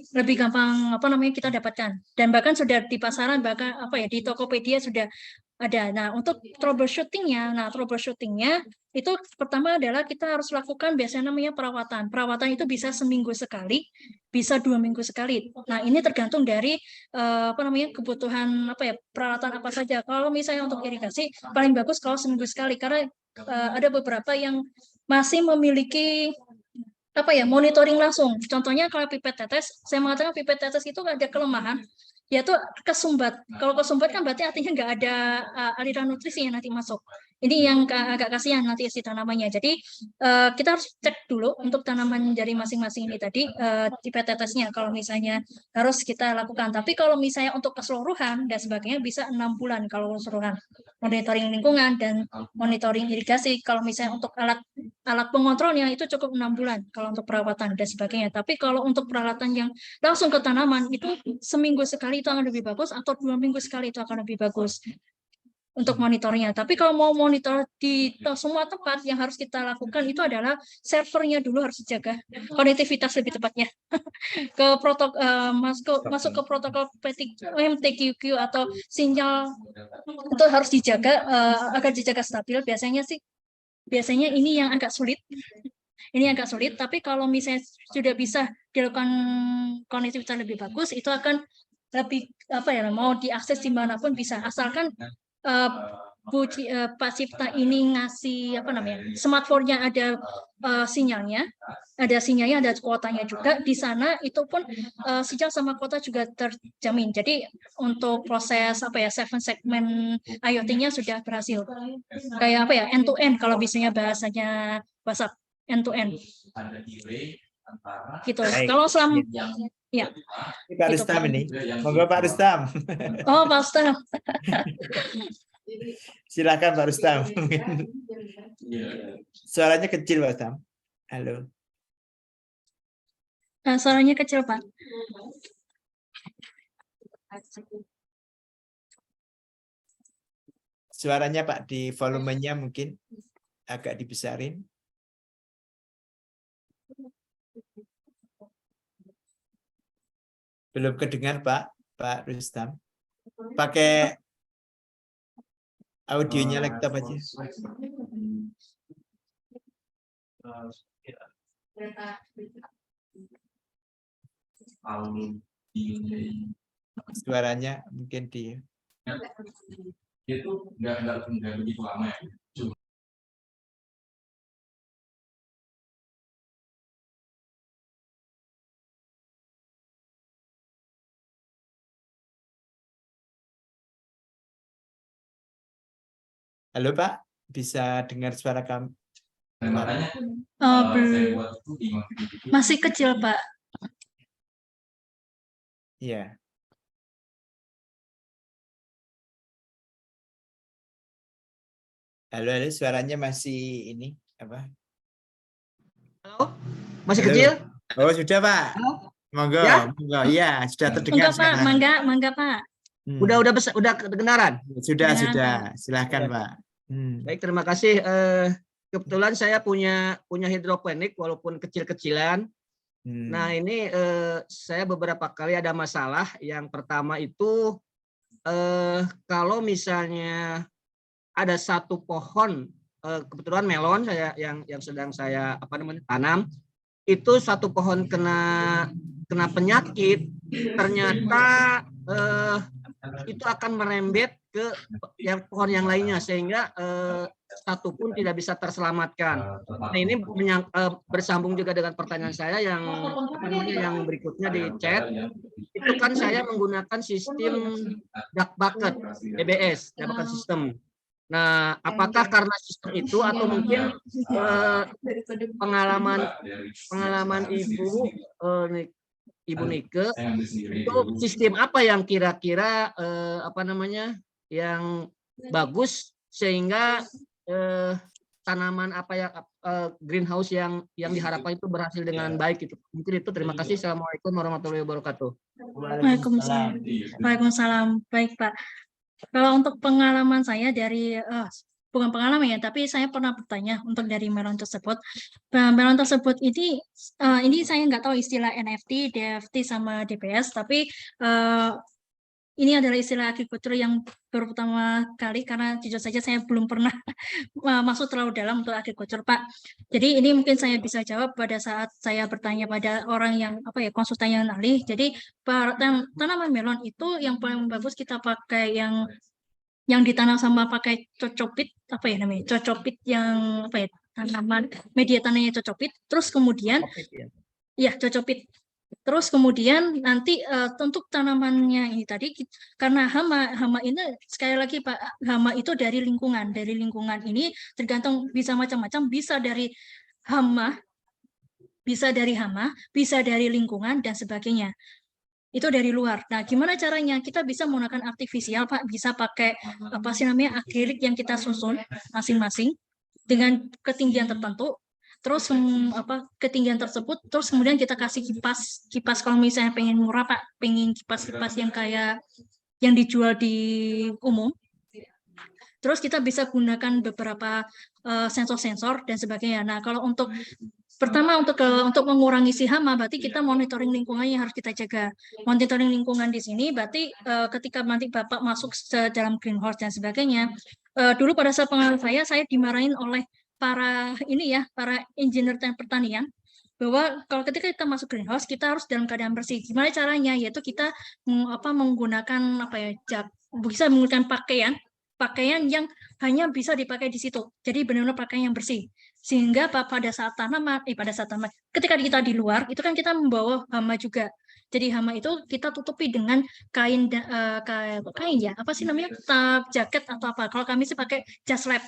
kita dapatkan, dan bahkan sudah di pasaran, bahkan di Tokopedia sudah ada. Nah, untuk troubleshootingnya itu pertama adalah kita harus lakukan biasanya namanya perawatan itu bisa seminggu sekali, bisa 2 minggu sekali. Nah, ini tergantung dari kebutuhan peralatan apa saja. Kalau misalnya untuk irigasi paling bagus kalau seminggu sekali, karena ada beberapa yang masih memiliki monitoring langsung. Contohnya kalau pipet tetes, saya mengatakan pipet tetes itu ada kelemahan, yaitu kesumbat. Kalau kesumbat kan berarti artinya nggak ada aliran nutrisi yang nanti masuk. Ini yang agak kasihan nanti si tanamannya. Jadi kita harus cek dulu untuk tanaman dari masing-masing ini tadi pipet tetesnya. Kalau misalnya harus kita lakukan. Tapi kalau misalnya untuk keseluruhan dan sebagainya bisa 6 bulan kalau keseluruhan. Monitoring lingkungan dan monitoring irigasi. Kalau misalnya untuk alat pengontrolnya itu cukup 6 bulan kalau untuk perawatan dan sebagainya. Tapi kalau untuk peralatan yang langsung ke tanaman itu seminggu sekali itu akan lebih bagus, atau 2 minggu sekali itu akan lebih bagus untuk monitornya. Tapi kalau mau monitor di semua tempat, yang harus kita lakukan itu adalah servernya dulu harus dijaga, konektivitas lebih tepatnya ke protokol masuk ke protokol MTQQ atau sinyal itu harus dijaga agar dijaga stabil. Biasanya ini yang agak sulit. Ini agak sulit, tapi kalau misalnya sudah bisa dilakukan konektivitas lebih bagus, itu akan lebih mau diakses dimanapun bisa, asalkan Pak Cipta ini ngasih smartphone-nya ada sinyalnya, ada kuotanya juga di sana, itu pun sinyal sama kuota juga terjamin. Jadi untuk proses 7 segmen IoT-nya sudah berhasil. Kayak end to end kalau misalnya bahasanya WhatsApp, end to end. Gitu. Kalau selama ya. Pak Rustam ini. Monggo Pak Rustam. Oh, Pak Rustam. Silakan Pak Rustam. Suaranya kecil Pak Rustam. Halo. Suaranya kecil Pak. Suaranya Pak di volumenya mungkin agak dibesarin. Belum kedengar Pak Rustam. Pakai audionya laptop aja. Suaranya mungkin di itu nggak begitu lama ya. Halo Pak, bisa dengar suara kami? Masih kecil Pak. Iya. Halo, suaranya masih ini apa? Halo, masih Halo. kecil? Oh sudah Pak. Halo? Monggo, Ya? monggo. Iya, sudah terdengar Mangga Pak, sekarang. mangga Pak. Hmm. Udah kedengaran. Sudah, Kedengaran, sudah. Pak. Silakan, Ya. Pak. Baik, terima kasih. Kebetulan saya punya hidroponik walaupun kecil-kecilan. Nah, ini saya beberapa kali ada masalah. Yang pertama itu kalau misalnya ada satu pohon, kebetulan melon saya yang sedang saya tanam, itu satu pohon kena penyakit, ternyata itu akan merembet ke pohon yang lainnya sehingga satu pun tidak bisa terselamatkan. Nah, ini bersambung juga dengan pertanyaan saya yang berikutnya di chat. Itu kan saya menggunakan sistem duck bucket DBS, duck bucket system. Nah, apakah karena sistem itu atau mungkin pengalaman Ibu Nike itu sistem apa yang kira-kira yang bagus sehingga tanaman greenhouse yang diharapkan itu berhasil dengan baik gitu. Mungkin itu. Terima kasih. Assalamualaikum warahmatullahi wabarakatuh. Waalaikumsalam. Waalaikumsalam. Baik, Pak. Kalau untuk pengalaman saya dari bukan pengalaman ya, tapi saya pernah bertanya untuk dari melon tersebut. Melon tersebut ini saya nggak tahu istilah NFT, DFT sama DPS, tapi ini adalah istilah agrikultur yang baru pertama kali karena jujur saja saya belum pernah masuk terlalu dalam untuk agrikultur, Pak. Jadi ini mungkin saya bisa jawab pada saat saya bertanya pada orang yang konsultan yang ahli. Jadi tanaman melon itu yang paling bagus kita pakai yang ditanam sama pakai cocopit, cocopit yang tanaman media tanamnya cocopit. Terus kemudian cocopit. Terus kemudian nanti untuk tanamannya ini tadi karena hama ini sekali lagi Pak, hama itu dari lingkungan ini tergantung bisa macam-macam, bisa dari hama, bisa dari lingkungan dan sebagainya. Itu dari luar. Nah, gimana caranya? Kita bisa menggunakan artifisial, Pak. Bisa pakai akrilik yang kita susun masing-masing dengan ketinggian tertentu. Terus ketinggian tersebut, terus kemudian kita kasih kipas kalau misalnya pengen murah, Pak, pengen kipas yang kayak yang dijual di umum. Terus kita bisa gunakan beberapa sensor-sensor dan sebagainya. Nah, kalau pertama untuk mengurangi si hama, berarti kita monitoring lingkungannya harus kita jaga. Monitoring lingkungan di sini, berarti ketika nanti Bapak masuk ke dalam greenhouse dan sebagainya, dulu pada saat pengalaman saya dimarahin oleh para engineer pertanian, bahwa kalau ketika kita masuk greenhouse, kita harus dalam keadaan bersih. Gimana caranya? Yaitu kita menggunakan bisa menggunakan pakaian yang hanya bisa dipakai di situ. Jadi benar-benar pakaian yang bersih. Sehingga pada saat ketika kita di luar itu kan kita membawa hama juga. Jadi hama itu kita tutupi dengan kain jaket atau apa. Kalau kami sih pakai jas lab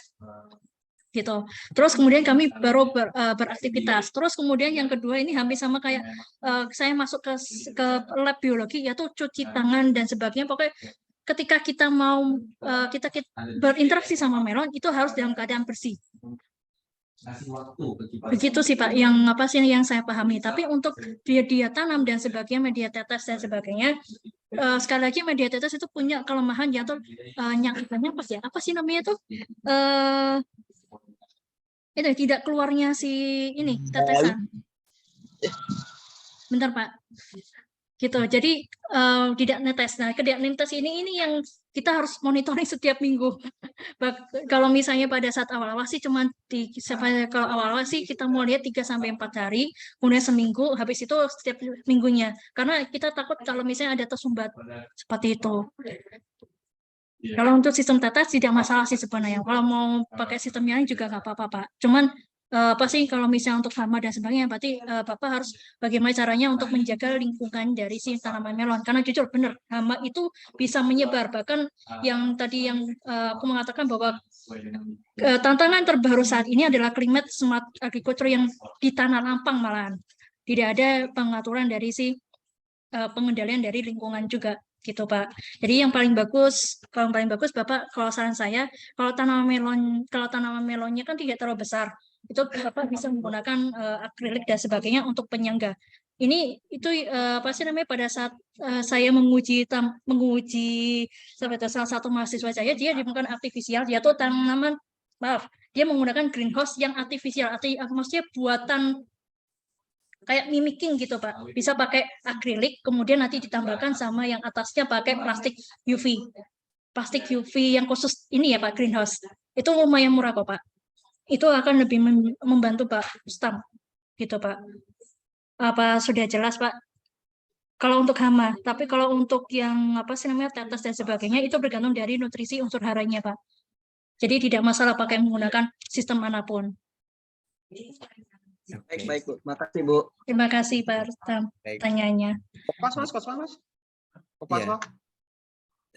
gitu. Terus kemudian kami baru beraktivitas. Terus kemudian yang kedua ini hampir sama kayak saya masuk ke lab biologi, yaitu cuci tangan dan sebagainya. Pokoknya ketika kita mau kita berinteraksi sama melon itu harus dalam keadaan bersih. Begitu sih Pak, yang saya pahami. Tapi untuk dia tanam dan sebagainya, media tetes dan sebagainya, sekali lagi media tetes itu punya kelemahan yaitu itu tidak keluarnya tetesan. Bentar Pak. Gitu. Jadi tidak netes. Nah, tidak netes ini yang kita harus monitoring setiap minggu. Kalau misalnya pada saat awal-awal sih kalau awal-awal sih kita mau lihat 3 sampai 4 hari, kemudian seminggu, habis itu setiap minggunya. Karena kita takut kalau misalnya ada tersumbat seperti itu. Kalau untuk sistem tetes tidak masalah sih sebenarnya. Kalau mau pakai sistem yang juga nggak apa-apa, Pak. Cuman kalau misalnya untuk hama dan sebagainya, berarti Bapak harus bagaimana caranya untuk menjaga lingkungan dari si tanaman melon. Karena jujur benar, hama itu bisa menyebar. Bahkan yang tadi aku mengatakan bahwa tantangan terbaru saat ini adalah climate smart agriculture yang di tanah lapang malahan. Tidak ada pengaturan dari si pengendalian dari lingkungan juga. Gitu Pak. Jadi yang paling bagus Bapak, kalau saran saya, kalau tanaman melonnya kan tidak terlalu besar, itu Bapak bisa menggunakan akrilik dan sebagainya untuk penyangga. ini itu apa sih namanya, pada saat saya menguji salah satu mahasiswa saya, dia menggunakan artifisial, dia tuh tanaman, maaf, dia menggunakan greenhouse yang artifisial, maksudnya buatan kayak mimicking gitu Pak, bisa pakai akrilik, kemudian nanti ditambahkan sama yang atasnya pakai plastik UV yang khusus ini ya Pak, greenhouse. Itu lumayan murah kok Pak. Itu akan lebih membantu Pak Ustam gitu Pak. Apa sudah jelas Pak? Kalau untuk hama, tapi kalau untuk yang apa sih namanya, tetes dan sebagainya, itu bergantung dari nutrisi unsur haranya Pak. Jadi tidak masalah pakai menggunakan sistem manapun. Baik Bu, makasih Bu. Terima kasih Pak Ustam Baik. tanyanya. Kopas Mas. Kopas Iya. Mas.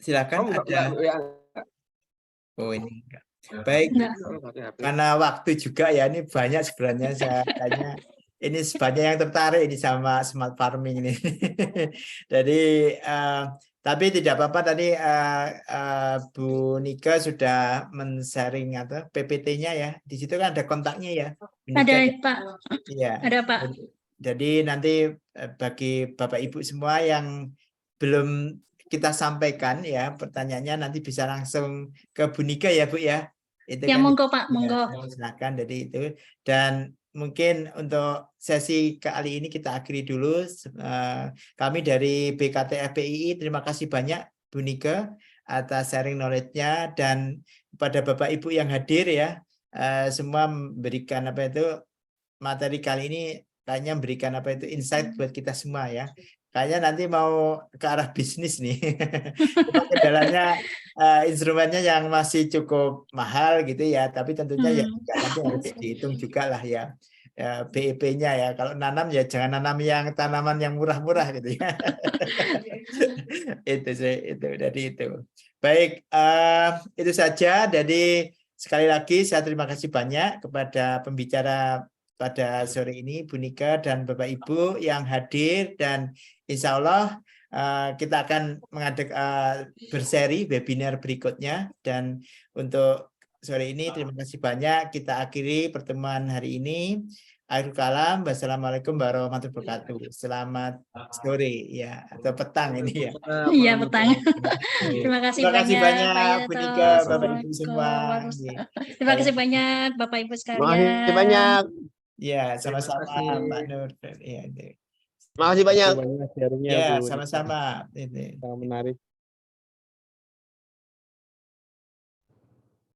Silakan Oh, ada. ya. Oh ini enggak. Baik, Enggak. karena waktu juga ya, ini banyak sebenarnya saya tanya. Ini banyak yang tertarik ini sama smart farming ini. Jadi tapi tidak apa-apa, tadi Bu Nika sudah men-sharing atau PPT-nya ya. Di situ kan ada kontaknya ya. Bu Ada Nika. Pak. Iya. Ada Pak. Jadi nanti bagi Bapak Ibu semua yang belum kita sampaikan ya pertanyaannya, nanti bisa langsung ke Bu Nika ya Bu ya. Itu Ya kan monggo Pak, ya, monggo. silakan. Jadi itu, dan mungkin untuk sesi kali ini kita akhiri dulu. Kami dari BKT-FPII terima kasih banyak Bu Nika atas sharing knowledge-nya, dan kepada Bapak Ibu yang hadir ya, semua memberikan apa itu materi kali ini, kayaknya memberikan apa itu insight buat kita semua ya. Kayaknya nanti mau ke arah bisnis nih. Cuma kendalanya instrumennya yang masih cukup mahal gitu ya, tapi tentunya ya juga nanti harus dihitung juga lah ya, BEP-nya ya. Kalau nanam ya jangan nanam yang tanaman yang murah-murah gitu ya. Itu sih, itu dari itu. Baik, itu saja. Jadi sekali lagi saya terima kasih banyak kepada pembicara pada sore ini, Bu Nika dan Bapak Ibu yang hadir, dan insya Allah kita akan berseri webinar berikutnya. Dan untuk sore ini terima kasih banyak, kita akhiri pertemuan hari ini. Akhirul kalam, wassalamualaikum warahmatullahi wabarakatuh. Selamat sore ya, atau petang ini ya. Iya, petang. Terima kasih banyak Pak Bu Yato. Nika, Bapak Ibu semua. Terima kasih banyak Bapak Ibu sekalian. Makasih banyak. Ya, sama-sama kasih. Pak Nur. Ya, Makasih banyak. Banyak sharingnya ya Bu. sama-sama. Sangat menarik.